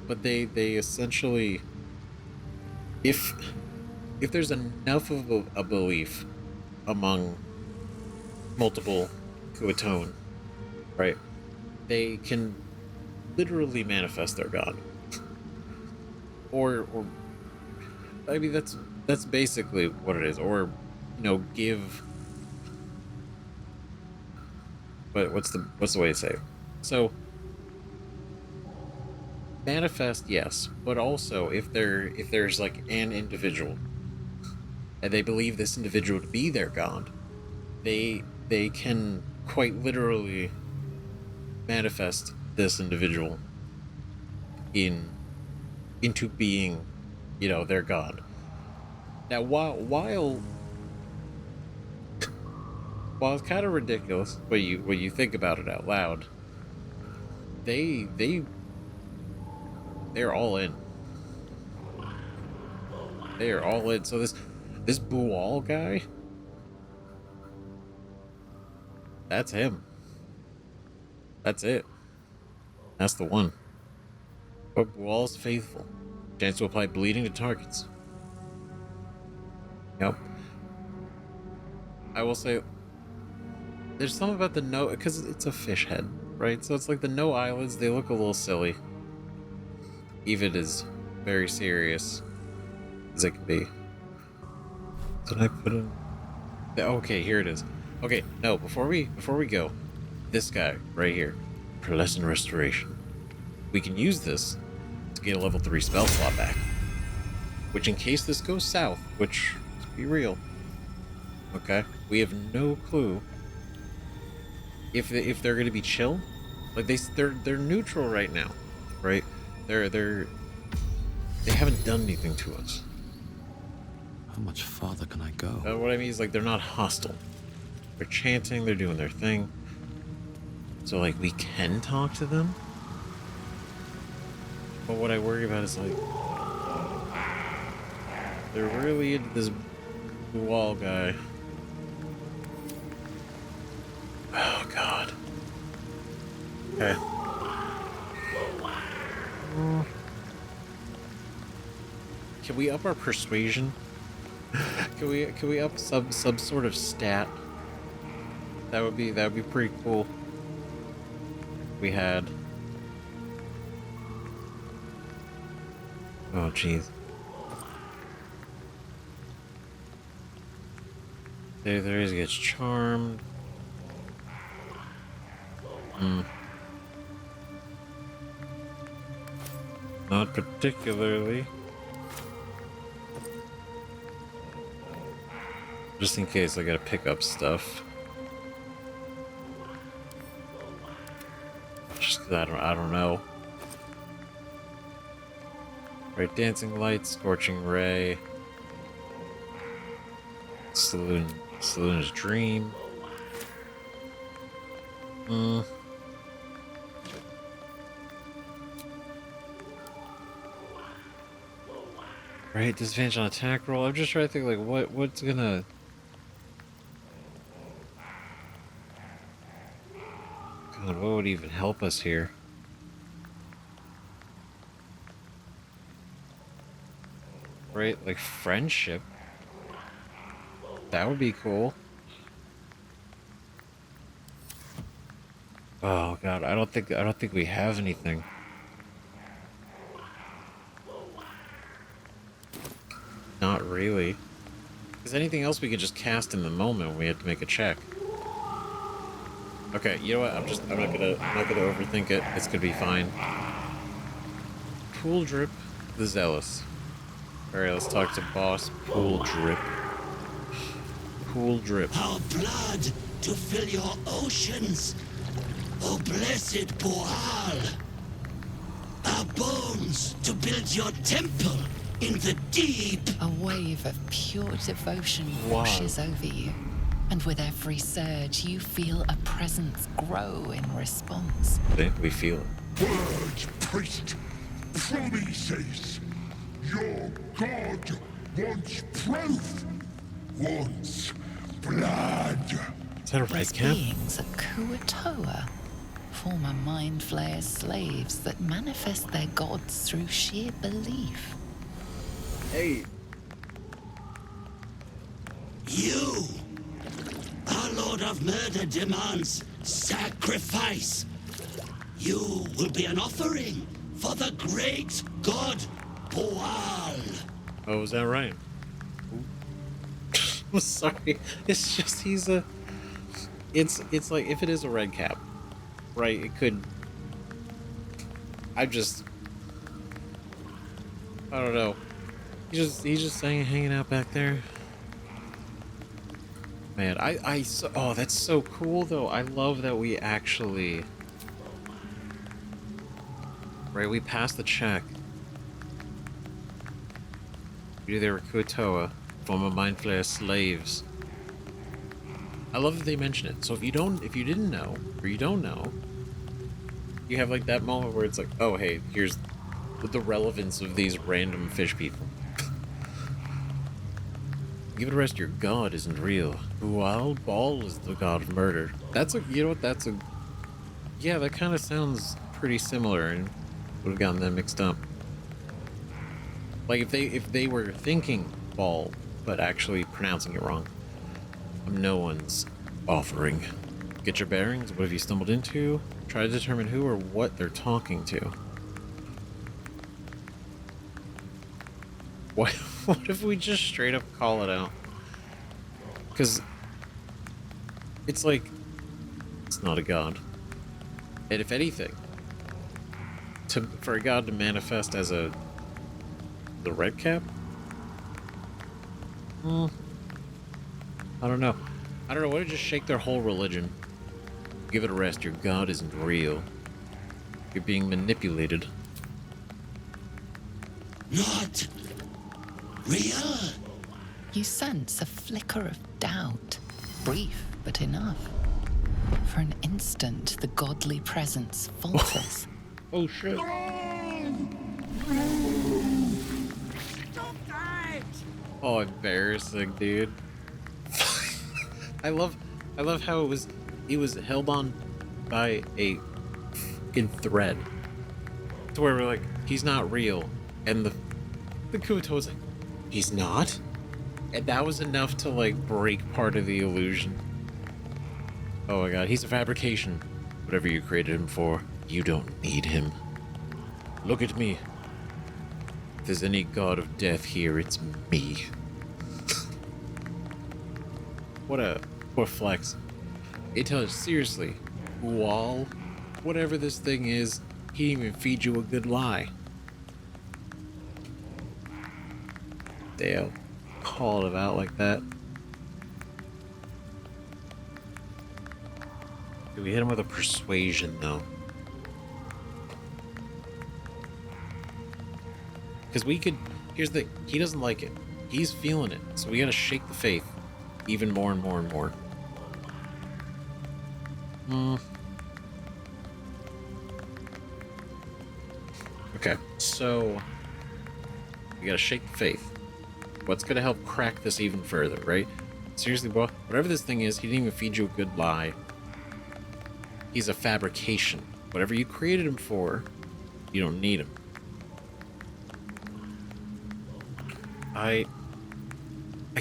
but they essentially, if there's enough of a belief among multiple Kuo-toan, right, they can literally manifest their god. Or I mean, that's basically what it is. Or, you know, give. But what's the way to say it? So, manifest, yes, but also if there's like an individual, and they believe this individual to be their god, they can quite literally manifest this individual into being, you know, their god. Now, while it's kind of ridiculous when you think about it out loud, they're all in. They are all in. So this Bual guy, that's him. That's it. That's the one. But Bual's faithful. Chance to apply bleeding to targets. Yep. I will say, there's something about the no, because it's a fish head, right? So it's like the no eyelids, they look a little silly. Even as very serious as it can be. Did I put in? Okay, here it is. Okay, no, before we go, this guy right here, Pearlescent Restoration. We can use this to get a level 3 spell slot back. Which, in case this goes south, which, let's be real, okay, we have no clue if they're going to be chill. Like they're neutral right now, right? They haven't done anything to us. How much farther can I go? What I mean is, like, they're not hostile. They're chanting, they're doing their thing. So, like, we can talk to them. But what I worry about is, like, they're really into this wall guy. Oh, God. Okay. Can we up our persuasion? Can we up some sort of stat? That would be pretty cool. We had. Oh jeez. There he gets charmed. Not particularly. Just in case I gotta pick up stuff. Just 'cause I don't know. Right, Dancing Light, Scorching Ray. Saloon's Dream. Right, disadvantage on attack roll. I'm just trying to think, like, what's gonna... God, what would even help us here? Right, like friendship. That would be cool. Oh God, I don't think we have anything. Not really. Because anything else we could just cast in the moment when we have to make a check. Okay, you know what? I'm not gonna overthink it. It's gonna be fine. Pool Drip the Zealous. Alright, let's talk to Boss Pool Drip. Pool Drip. Our blood to fill your oceans, O blessed Boal. Our bones to build your temple in the deep. A wave of pure devotion washes over you. And with every surge, you feel a presence grow in response. We feel it. Word, priest, promises. Your god wants proof. Wants blood. Is that a red cap? Beings at Kuatoa, former Mind Flayer's slaves that manifest their gods through sheer belief. Hey. You, our Lord of Murder, demands sacrifice. You will be an offering for the great god Boal. Oh, was that right? I'm sorry. It's just it's like, if it is a red cap, right? It could. I don't know. He's just saying, hanging out back there. Man, oh, that's so cool though. I love that we actually, right? We passed the check. They were Kuatoa, former Mind Flayer slaves. I love that they mention it. So if you didn't know, or you don't know, you have like that moment where it's like, oh hey, here's the relevance of these random fish people. Give it a rest, your god isn't real. While Baal is the god of murder. That's a, you know what, that's a, yeah, that kind of sounds pretty similar and would have gotten them mixed up. Like if they were thinking Baal, but actually pronouncing it wrong. No one's offering. Get your bearings. What have you stumbled into? Try to determine who or what they're talking to. What if we just straight up call it out? Because it's like, it's not a god. And if anything, for a god to manifest as the red cap? I don't know. What if just shake their whole religion? Give it a rest. Your god isn't real. You're being manipulated. Not real? You sense a flicker of doubt, brief but enough. For an instant, the godly presence falters. Oh shit. Oh, embarrassing, dude. I love how it was held on by a fucking thread. To where we're like, he's not real. And the Kuto was like, he's not? And that was enough to like break part of the illusion. Oh my god, he's a fabrication. Whatever you created him for, you don't need him. Look at me. If there's any god of death here, it's me. What a flex. It tells us, seriously, Wall, whatever this thing is, he didn't even feed you a good lie. They'll call it out like that. Do we hit him with a persuasion, though? Because we could... Here's the thing. He doesn't like it. He's feeling it. So we gotta shake the faith. Even more and more and more. Okay, so... We gotta shake the faith. What's gonna help crack this even further, right? Seriously, bro, whatever this thing is, he didn't even feed you a good lie. He's a fabrication. Whatever you created him for, you don't need him. I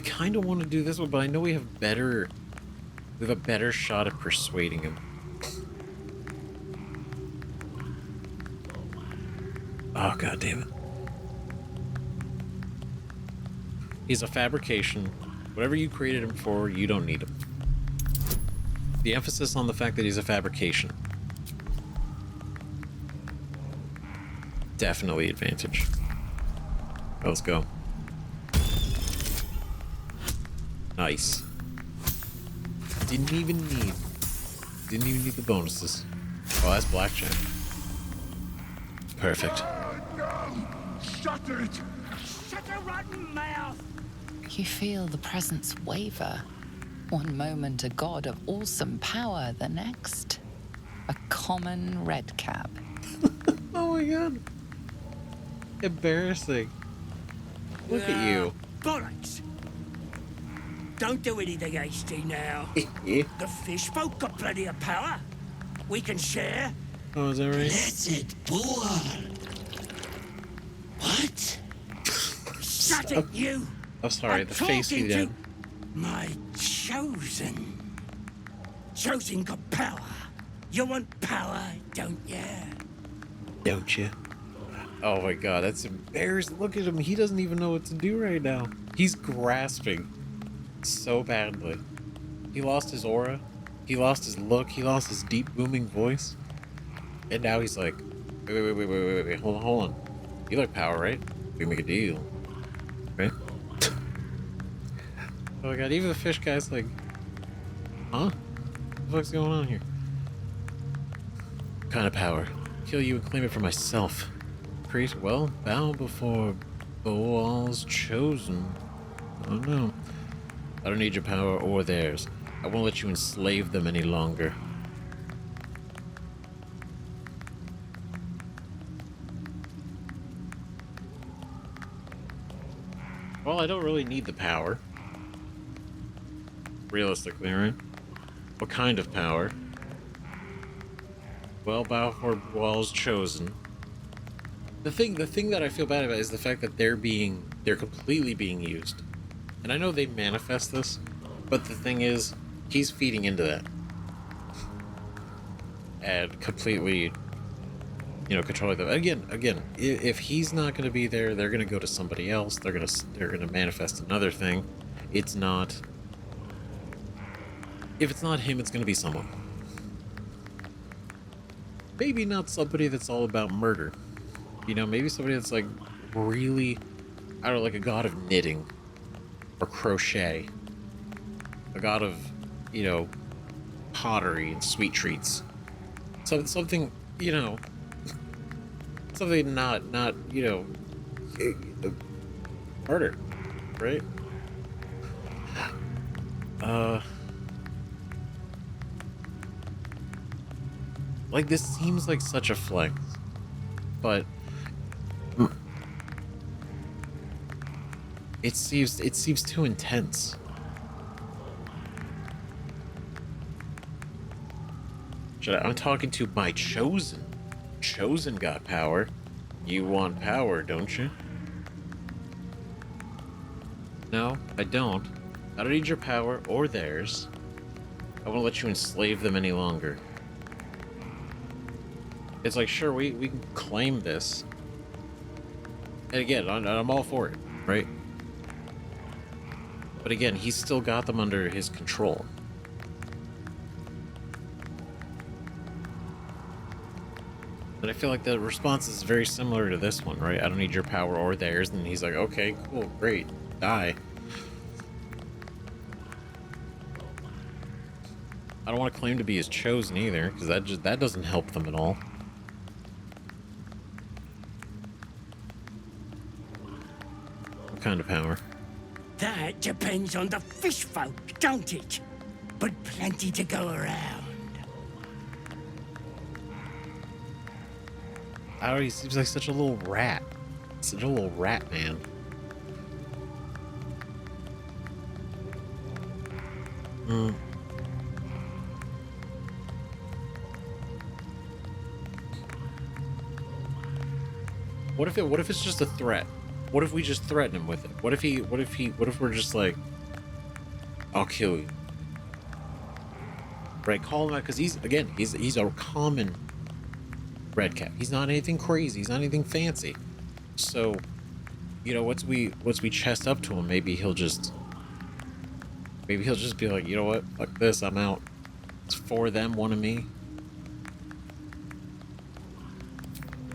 kind of want to do this one, but I know we have a better shot at persuading him. Oh, god damn it. He's a fabrication. Whatever you created him for, you don't need him. The emphasis on the fact that he's a fabrication. Definitely advantage. Let's go. Nice. Didn't even need the bonuses. Oh, that's blackjack. Perfect. No! Shut it! Shut your rotten mouth! You feel the presence waver. One moment a god of awesome power, the next a common redcap. Oh my god. Embarrassing. Look at you. Bollocks! Don't do anything hasty now. The fish folk got plenty of power. We can share. Oh, is that right? Blessed boar. What? Shut it, you! Oh, sorry, I'm the face he did. My chosen. Chosen got power. You want power, don't you? Don't you? Oh my god, that's embarrassing. Look at him. He doesn't even know what to do right now. He's grasping so badly. He lost his aura. He lost his look. He lost his deep booming voice. And now he's like, wait. Hold on. You like power, right? We make a deal. Right? Oh my god, even the fish guy's like, huh? What the fuck's going on here? What kind of power? Kill you and claim it for myself. Priest, well, bow before Boal's chosen. Oh no. I don't need your power or theirs. I won't let you enslave them any longer. Well, I don't really need the power. Realistically, right? What kind of power? Well, Baldur was chosen. The thing that I feel bad about is the fact that they're completely being used. And I know they manifest this, but the thing is, he's feeding into that. And completely, controlling them. Again, if he's not going to be there, they're going to go to somebody else. They're going to manifest another thing. It's not. If it's not him, it's going to be someone. Maybe not somebody that's all about murder. Maybe somebody that's like really, I don't know, like a god of knitting or crochet. A god of, pottery and sweet treats. Something, something not, murder, right? Like, this seems like such a flex, but it seems too intense. I'm talking to my chosen. Chosen got power. You want power, don't you? No, I don't. I don't need your power or theirs. I won't let you enslave them any longer. It's like, sure, we can claim this. And again, I'm all for it, right? But again, he's still got them under his control. But I feel like the response is very similar to this one, right? I don't need your power or theirs. And he's like, okay, cool, great, die. I don't want to claim to be his chosen either, because that doesn't help them at all. What kind of power? That depends on the fish folk, don't it? But plenty to go around. I don't know, he seems like such a little rat. Such a little rat man. What if it's just a threat? What if we just threaten him with it? What if we're just like, I'll kill you. Right, call him out, because he's a common red cap. He's not anything crazy, he's not anything fancy. So, once we chest up to him, maybe he'll just be like, you know what, fuck this, I'm out. It's for them, one of me.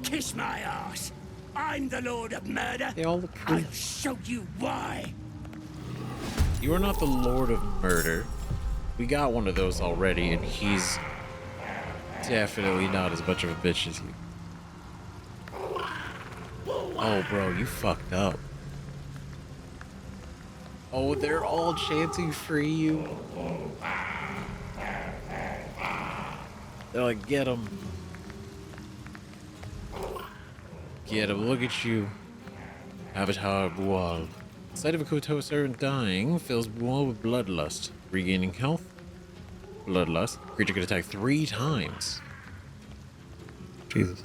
Kiss my ass. I'm the Lord of Murder. They all look pretty. I'll show you why. You are not the Lord of Murder. We got one of those already, and he's definitely not as much of a bitch as you. Oh, bro, you fucked up. Oh, they're all chanting for you. They're like, get him. Get him, look at you. Avatar Bual. Sight of a Kotoa servant dying fills Bual with bloodlust. Regaining health. Bloodlust. Creature can attack 3 times. Jesus.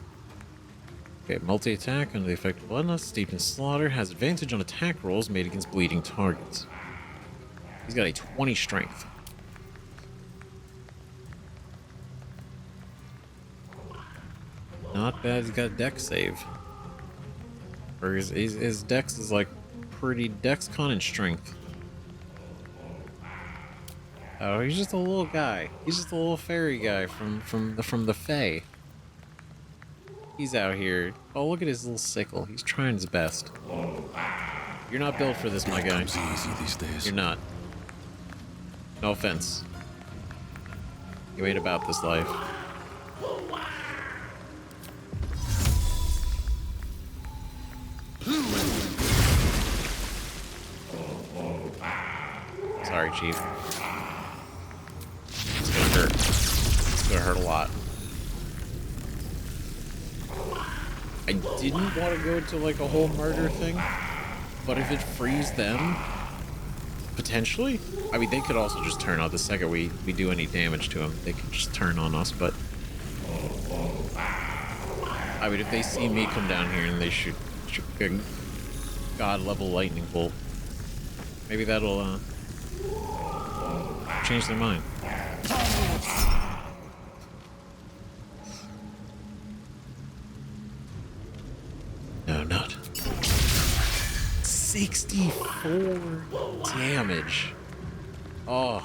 Okay, multi-attack under the effect of bloodlust. Steeped in slaughter. Has advantage on attack rolls made against bleeding targets. He's got a 20 strength. Not bad. He's got a dex save. Or his dex is like pretty dex con and strength. Oh, he's just a little guy. He's just a little fairy guy from the Fae. He's out here. Oh, look at his little sickle. He's trying his best. You're not built for this, my guy. It's easy these days. You're not. No offense. You ain't about this life. Sorry, Chief. It's gonna hurt. It's gonna hurt a lot. I didn't want to go into like a whole murder thing, but if it frees them, Potentially. I mean, they could also just turn on the second we do any damage to them. They could just turn on us, but... I mean, if they see me come down here and they shoot a god-level lightning bolt, maybe that'll, change their mind. No, not. 64 damage. Oh,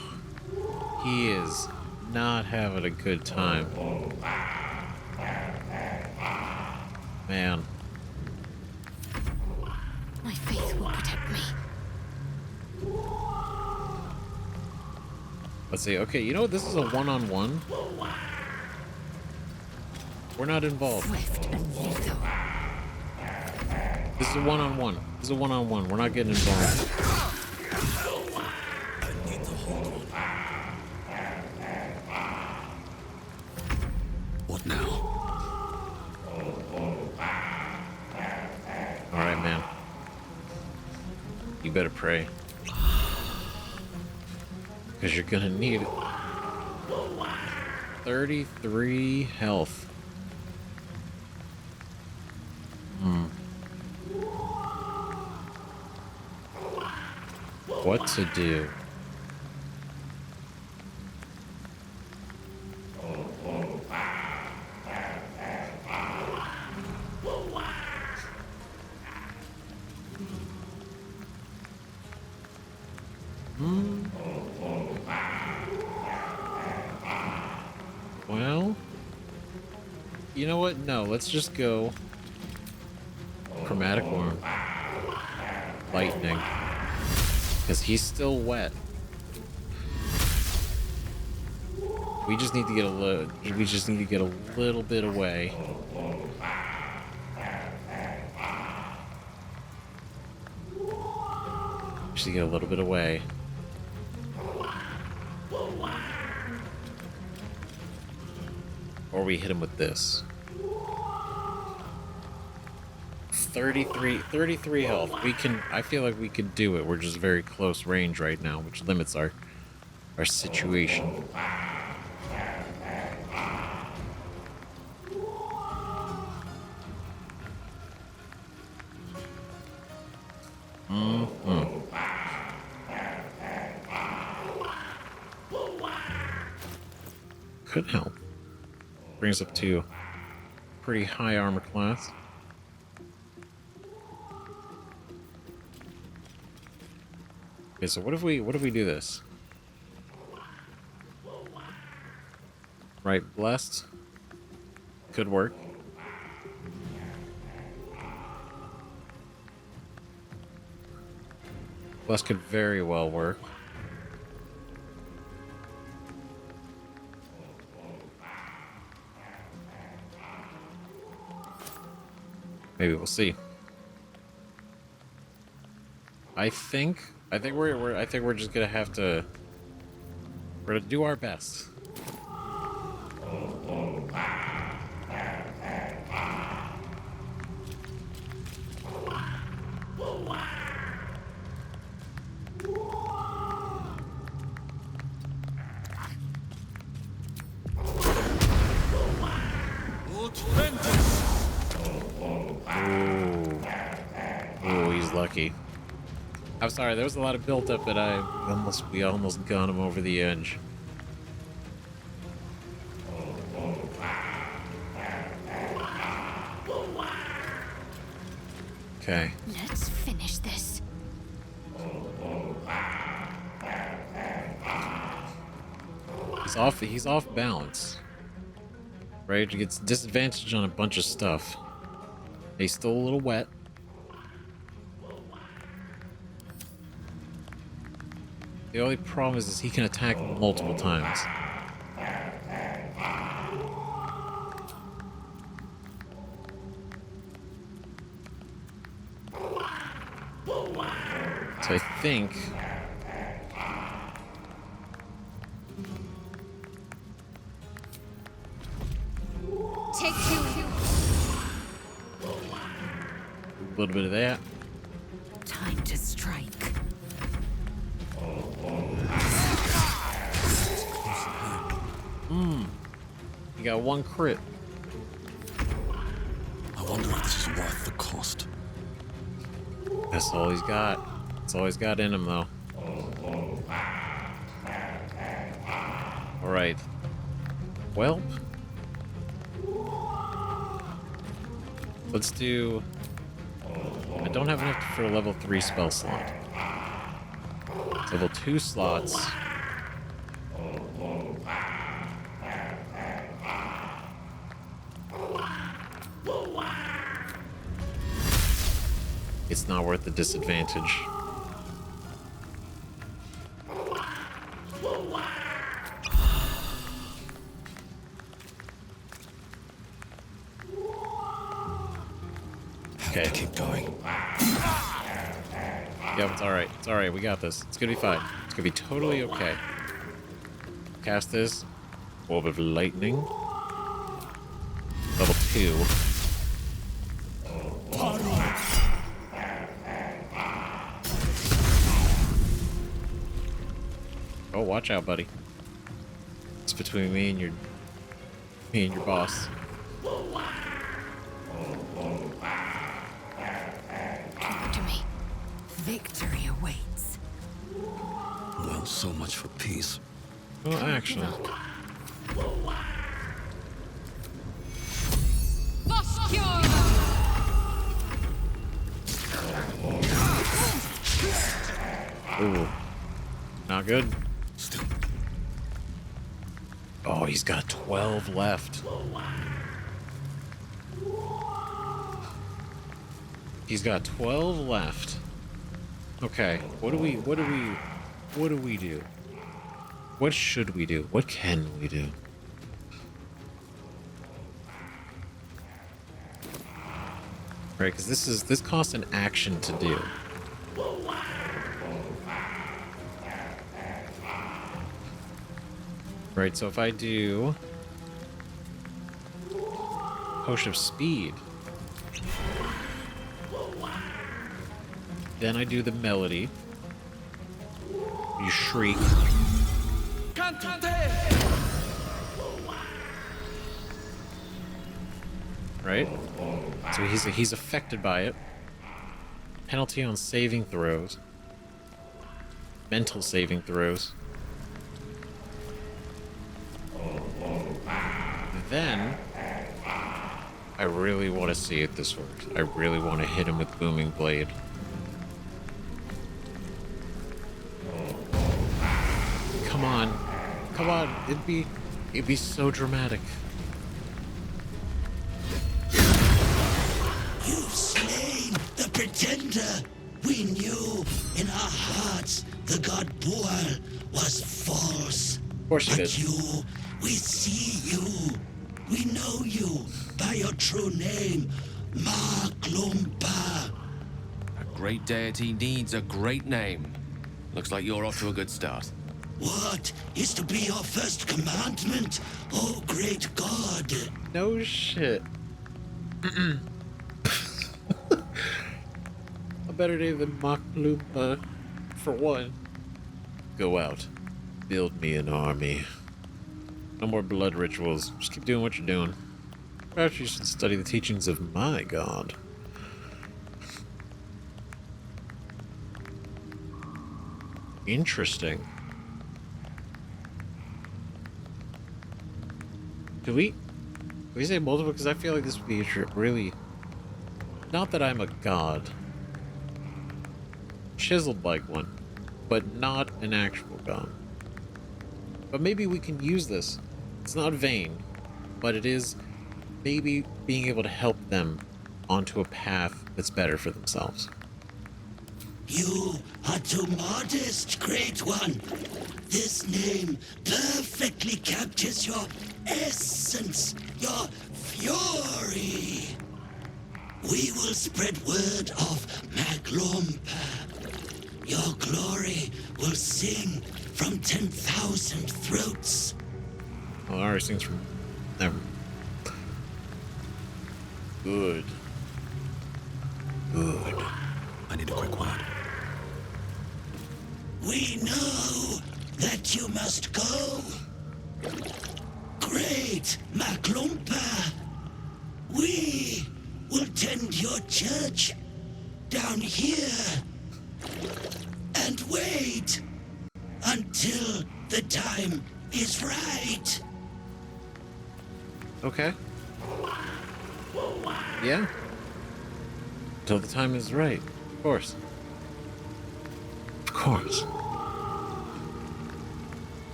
he is not having a good time. Man. My faith will protect me. Let's see. Okay, you know what? This is a one-on-one. We're not involved. Swift and lethal. This is a one-on-one. This is a one-on-one. We're not getting involved. What now? All right, man. You better pray. Because you're gonna need it. 33 health. What to do? Well, you know what? No, let's just go chromatic worm, lightning, because he's still wet. We just need to get a little. We just need to get a little bit away. Just to get a little bit away. Or we hit him with this. 33 health. We can, I feel like we could do it. We're just very close range right now, which limits our situation. Could help. Brings up to pretty high armor class. Okay, so what if we do this? Right, blessed could work. Blessed could very well work. Maybe we'll see. I think we're just gonna have to. We're gonna do our best. Ooh, he's lucky. I'm sorry, there was a lot of built up, but we almost got him over the edge. Okay. Let's finish this. He's off balance. Right? He gets disadvantaged on a bunch of stuff. He's still a little wet. The only problem is he can attack multiple times. So I think... Take two. A little bit of that. Time to strike. You got one crit. I wonder if this is worth the cost. That's all he's got. That's all he's got in him, though. Alright. Well. Let's do... I don't have enough for a level 3 spell slot. Level 2 slots. It's not worth the disadvantage. Okay. Keep going. Yep, it's alright. It's alright. We got this. It's gonna be fine. It's gonna be totally okay. Cast this. Orb of Lightning. Level 2. Oh, watch out, buddy. It's between me and your boss. Talk to me. Victory awaits. Well, so much for peace. Well, actually. Ooh. Not good. Still. Oh, he's got 12 left. He's got 12 left. Okay, what do we do? What should we do? What can we do? Right, because this costs an action to do. Right, so if I do Potion of Speed, then I do the melody. You shriek. Right? So he's affected by it. Penalty on saving throws. Mental saving throws. Then I really want to see if this works. I really want to hit him with Booming Blade. Come on. Come on. It'd be so dramatic. You've slain the pretender. We knew in our hearts the god Boal was false. Of course you did. But you, we see you. We know you by your true name, Maglumpa. A great deity needs a great name. Looks like you're off to a good start. What is to be your first commandment, oh great god? No shit. A better name than Maglumpa, for one. Go out. Build me an army. No more blood rituals. Just keep doing what you're doing. Perhaps you should study the teachings of my god. Interesting. Do we say multiple? Because I feel like this would be really... Not that I'm a god. Chiseled like one. But not an actual god. But maybe we can use this. It's not vain, but it is maybe being able to help them onto a path that's better for themselves. You are too modest, great one. This name perfectly captures your essence, your fury. We will spread word of Maglumpa. Your glory will sing from 10,000 throats. Well, I already sings from... Never. Good. Good. I need a quick word. We know that you must go. Great Wait, Maklumpa. We will tend your church down here and wait until the time is right. Okay. Yeah. Till the time is right. Of course. Of course.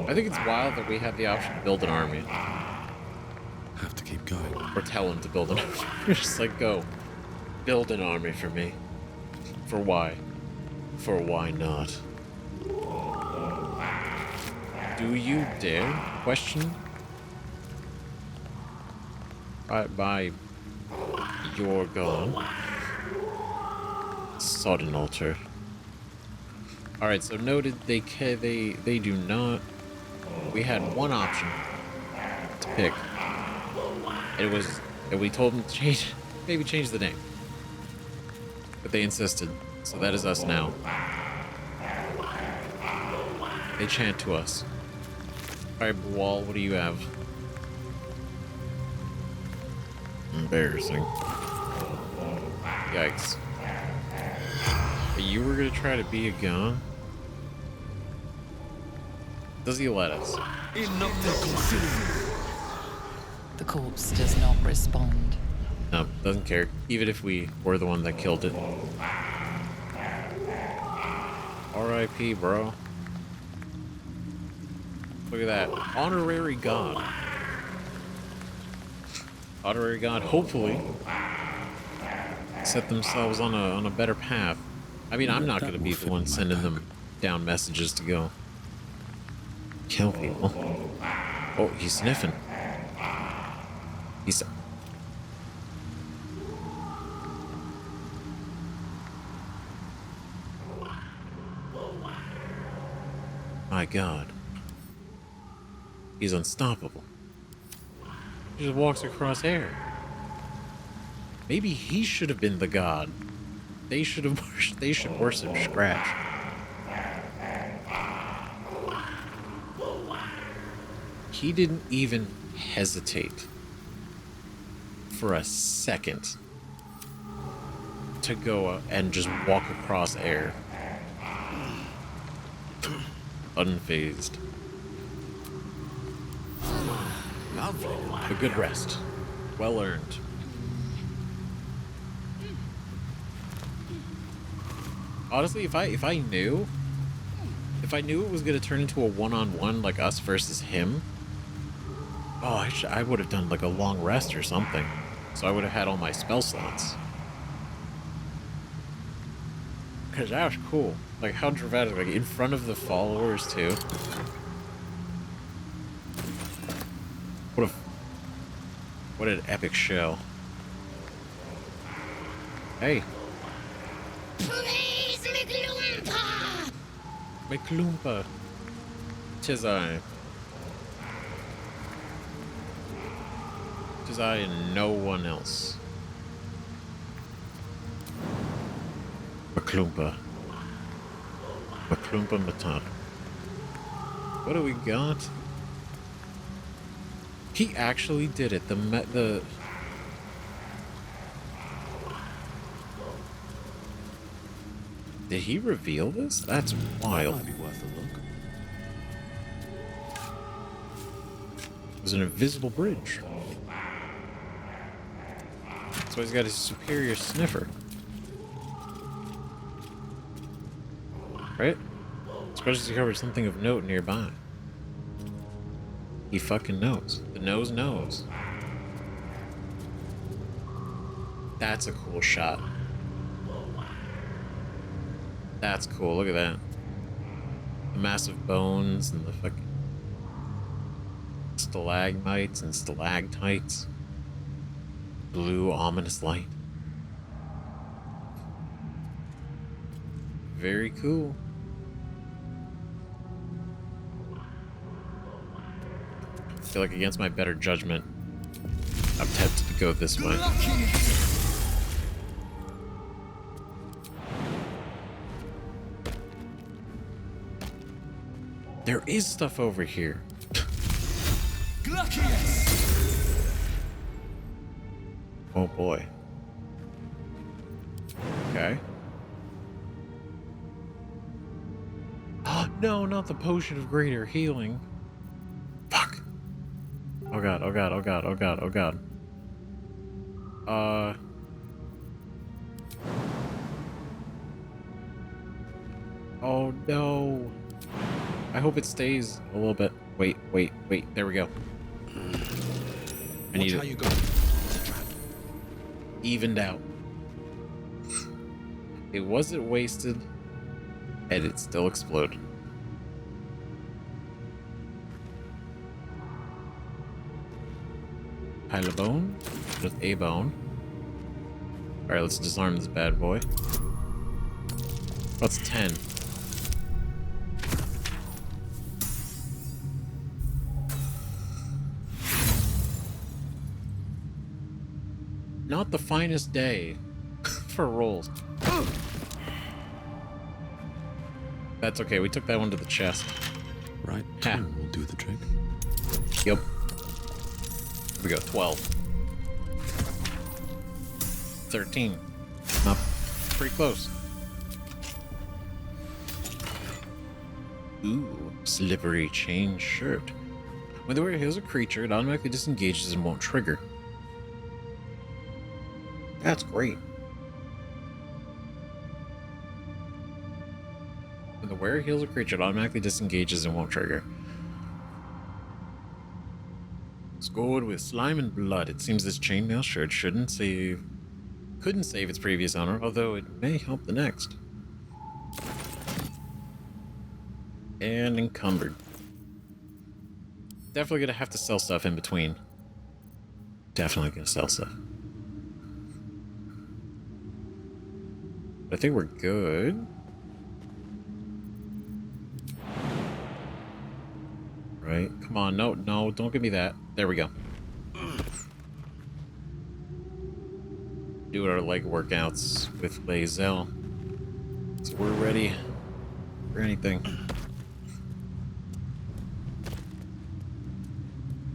I think it's wild that we have the option to build an army. Have to keep going. Or tell him to build an army. We're just like, go. Build an army for me. For why? For why not? Do you dare question by your god? Sodden altar. Alright, so noted they do not. We had one option to pick. It was, and we told them to change, maybe change the name. But they insisted, so that is us now. They chant to us. Alright, Wall, what do you have? Embarrassing. Yikes. You were gonna try to be a god? Does he let us? The corpse does not respond. No, doesn't care. Even if we were the one that killed it. R.I.P., bro. Look at that. Honorary god. Honorary god, hopefully, set themselves on a better path. I mean, I'm not going to be the one sending them down messages to go kill people. Oh, he's sniffing. He's... My god. He's unstoppable. He just walks across air. Maybe he should have been the god. They should worship Scratch. He didn't even hesitate for a second to go and just walk across air. Unfazed. A good rest. Well earned. Honestly, if I knew it was gonna turn into a one-on-one, like us versus him, oh, I would have done like a long rest or something. So I would have had all my spell slots. Cause that was cool. Like how dramatic, like in front of the followers too. What an epic show. Hey. Praise Miglumpa! Miglumpa. 'Tis I. 'Tis I and no one else. Miglumpa. Miglumpa Matar. What do we got? He actually did it. The Did he reveal this? That's wild. Might be worth a look. There's an invisible bridge. So he's got his superior sniffer. Right? Especially to cover something of note nearby. He fucking knows. The nose knows. That's a cool shot. That's cool. Look at that. The massive bones and the fucking stalagmites and stalactites. Blue, ominous light. Very cool. I feel like against my better judgment, I'm tempted to go this way. There is stuff over here. Oh boy. Okay. No, not the potion of greater healing. Fuck. Oh god, oh god, oh god, oh god, oh god. Oh no. I hope it stays a little bit. Wait. There we go. I need it. You go. Evened out. It wasn't wasted, and it still exploded. Pile of bone, just a bone. All right, let's disarm this bad boy. What's 10? Not the finest day for rolls. That's okay, we took that one to the chest. Right, Ha. will do the trick. Yep. Here we go, 12. 13. Not pretty close. Ooh, slippery chain shirt. When the wearer heals a creature, it automatically disengages and won't trigger. That's great. When the wearer heals a creature, it automatically disengages and won't trigger. Scored with slime and blood. It seems this chainmail shirt couldn't save its previous owner, although it may help the next. And encumbered. Definitely gonna have to sell stuff in between. Definitely gonna sell stuff. I think we're good. Right? Come on, no, don't give me that. There we go. Do our leg workouts with Lae'zel. So we're ready for anything.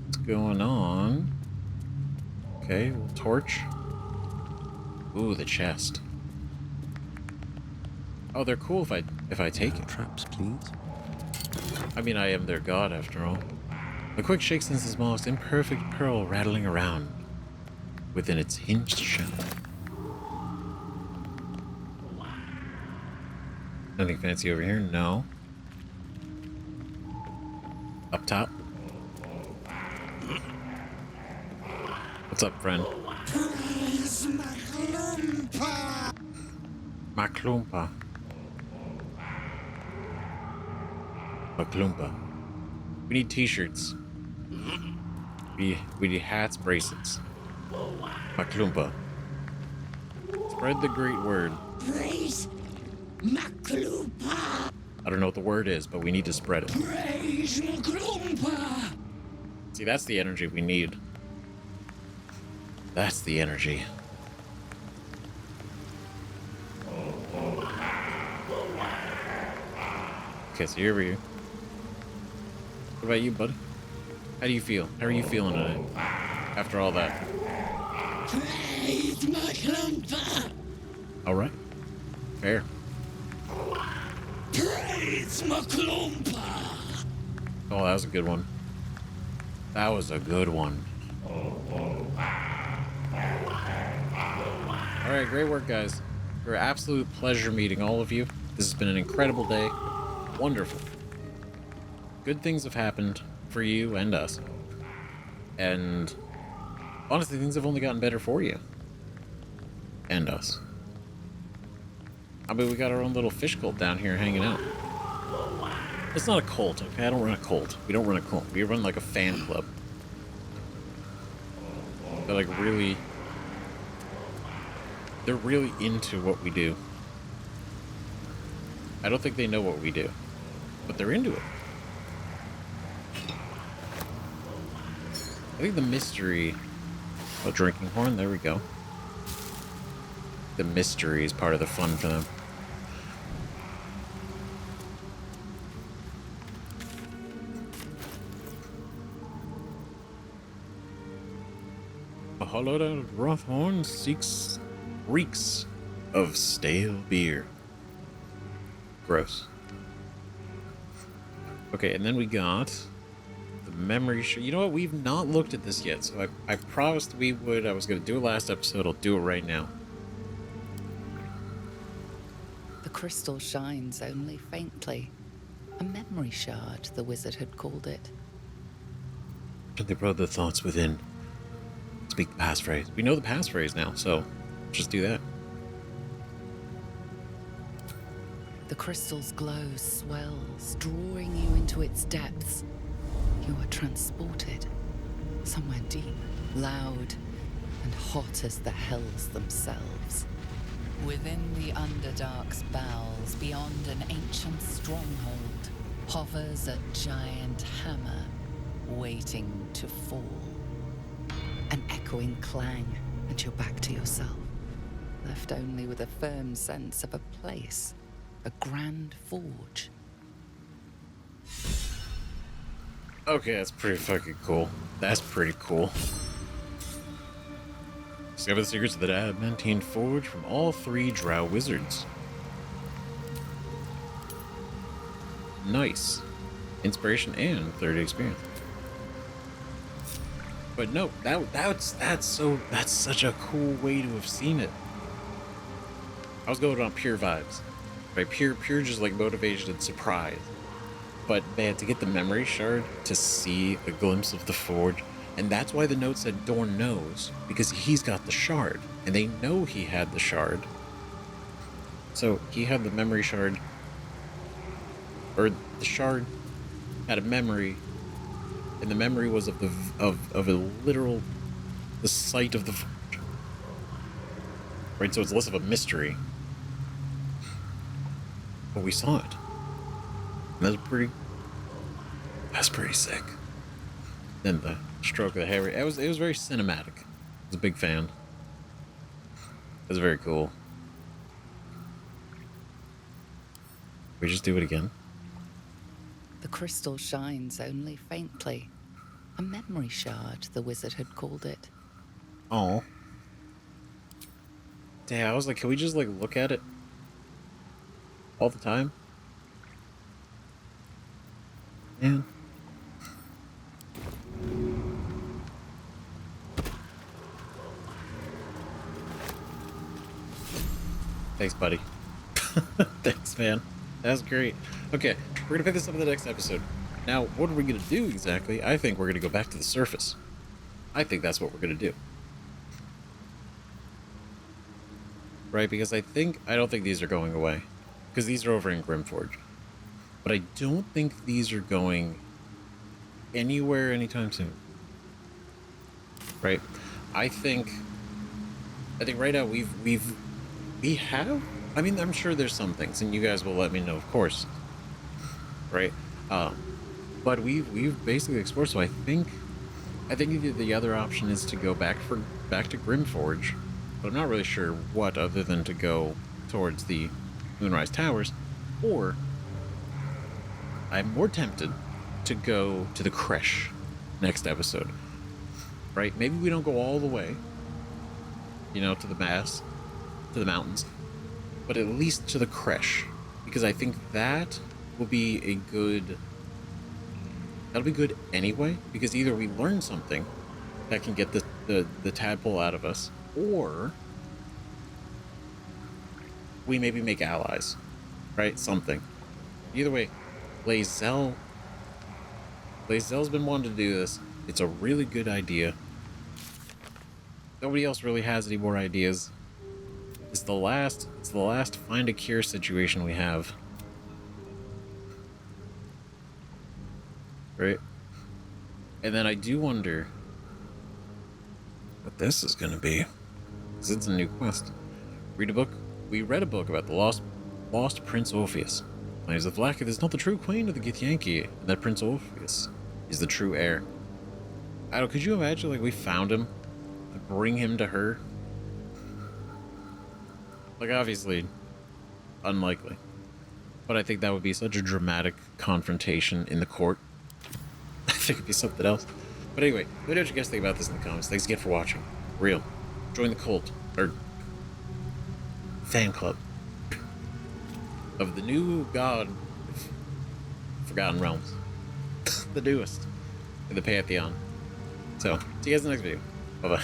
What's going on? Okay, we'll torch. Ooh, the chest. Oh, they're cool if I take it. Traps, please. I mean, I am their god after all. A quick shake sends the smallest imperfect pearl rattling around within its hinged shell. Nothing fancy over here? No. Up top? What's up, friend? Maklumpa. Maklumpa. We need t-shirts. We need hats, bracelets. Maklumpa. Spread the great word. Praise Maklumpa. I don't know what the word is, but we need to spread it. Praise Maklumpa. See, that's the energy we need. That's the energy. Okay, so here we are. What about you, buddy? How do you feel? How are you feeling today? After all that. Praise Maklumpa. All right. Fair. Praise Maklumpa. Oh, that was a good one. That was a good one. All right, great work, guys. You're an absolute pleasure meeting all of you. This has been an incredible day. Wonderful. Good things have happened for you and us. And honestly, things have only gotten better for you. And us. I mean, we got our own little fish cult down here hanging out. It's not a cult, okay? I don't run a cult. We don't run a cult. We run like a fan club. They're like really... They're really into what we do. I don't think they know what we do. But they're into it. I think the mystery... Oh, drinking horn, there we go. The mystery is part of the fun for them. A hollowed out Rothhorn reeks of stale beer. Gross. Okay, and then we got the memory. You know what? We've not looked at this yet, so I promised we would. I was going to do it last episode. I'll do it right now. The crystal shines only faintly. A memory shard, the wizard had called it. And they brought the thoughts within. Speak the passphrase. We know the passphrase now, so just do that. The crystal's glow swells, drawing you into its depths. You are transported somewhere deep, loud, and hot as the hells themselves. Within the Underdark's bowels, beyond an ancient stronghold, hovers a giant hammer, waiting to fall. An echoing clang, and you're back to yourself, left only with a firm sense of a place, a grand forge. Okay, that's pretty fucking cool. That's pretty cool. Discover the secrets of the adamantine forge from all 3 drow wizards. Nice. Inspiration and 30 experience. But no, that's such a cool way to have seen it. I was going on pure vibes. Right? Pure just like motivation and surprise. But man, to get the memory shard, to see a glimpse of the forge, and that's why the note said Dorn knows, because he's got the shard, and they know he had the shard. So he had the memory shard, or the shard had a memory, and the memory was of a literal, the site of the forge. Right, so it's less of a mystery. But we saw it. And that's pretty sick. Then the stroke of the hair, it was very cinematic. I was a big fan. It was very cool. We just do it again. The crystal shines only faintly. A memory shard, the wizard had called it. Oh. Damn, I was like, can we just like look at it all the time? Man. Thanks, buddy. Thanks, man. That's great. Okay, we're gonna pick this up in the next episode. Now, what are we gonna do exactly? I think we're gonna go back to the surface. I think that's what we're gonna do. Right, because I don't think these are going away. Because these are over in Grimforge. But I don't think these are going anywhere anytime soon. Right? I think right now we have, I mean, I'm sure there's some things, and you guys will let me know, of course. Right? But we've basically explored, so I think the other option is to go back to Grimforge, but I'm not really sure what other than to go towards the Moonrise Towers, or I'm more tempted to go to the Creche next episode. Right? Maybe we don't go all the way, to the mountains, but at least to the Creche, because I think that will be that'll be good anyway, because either we learn something that can get the tadpole out of us, or we maybe make allies, right? Something. Either way, Lae'zel's been wanting to do this. It's a really good idea. Nobody else really has any more ideas. It's the last find a cure situation we have. Right? And then I do wonder what this is going to be. Because it's a new quest. Read a book. We read a book about the lost Prince Orpheus. Claims that Vlaakith is not the true queen of the Githyanki, and that Prince Orpheus is the true heir. I don't. Could you imagine, like, we found him, bring him to her? Like, obviously, unlikely. But I think that would be such a dramatic confrontation in the court. I think it'd be something else. But anyway, let me know what you guys think about this in the comments. Thanks again for watching. Real. Join the cult, or fan club, of the new god of Forgotten Realms. The newest in the Pantheon. So, see you guys in the next video. Bye-bye.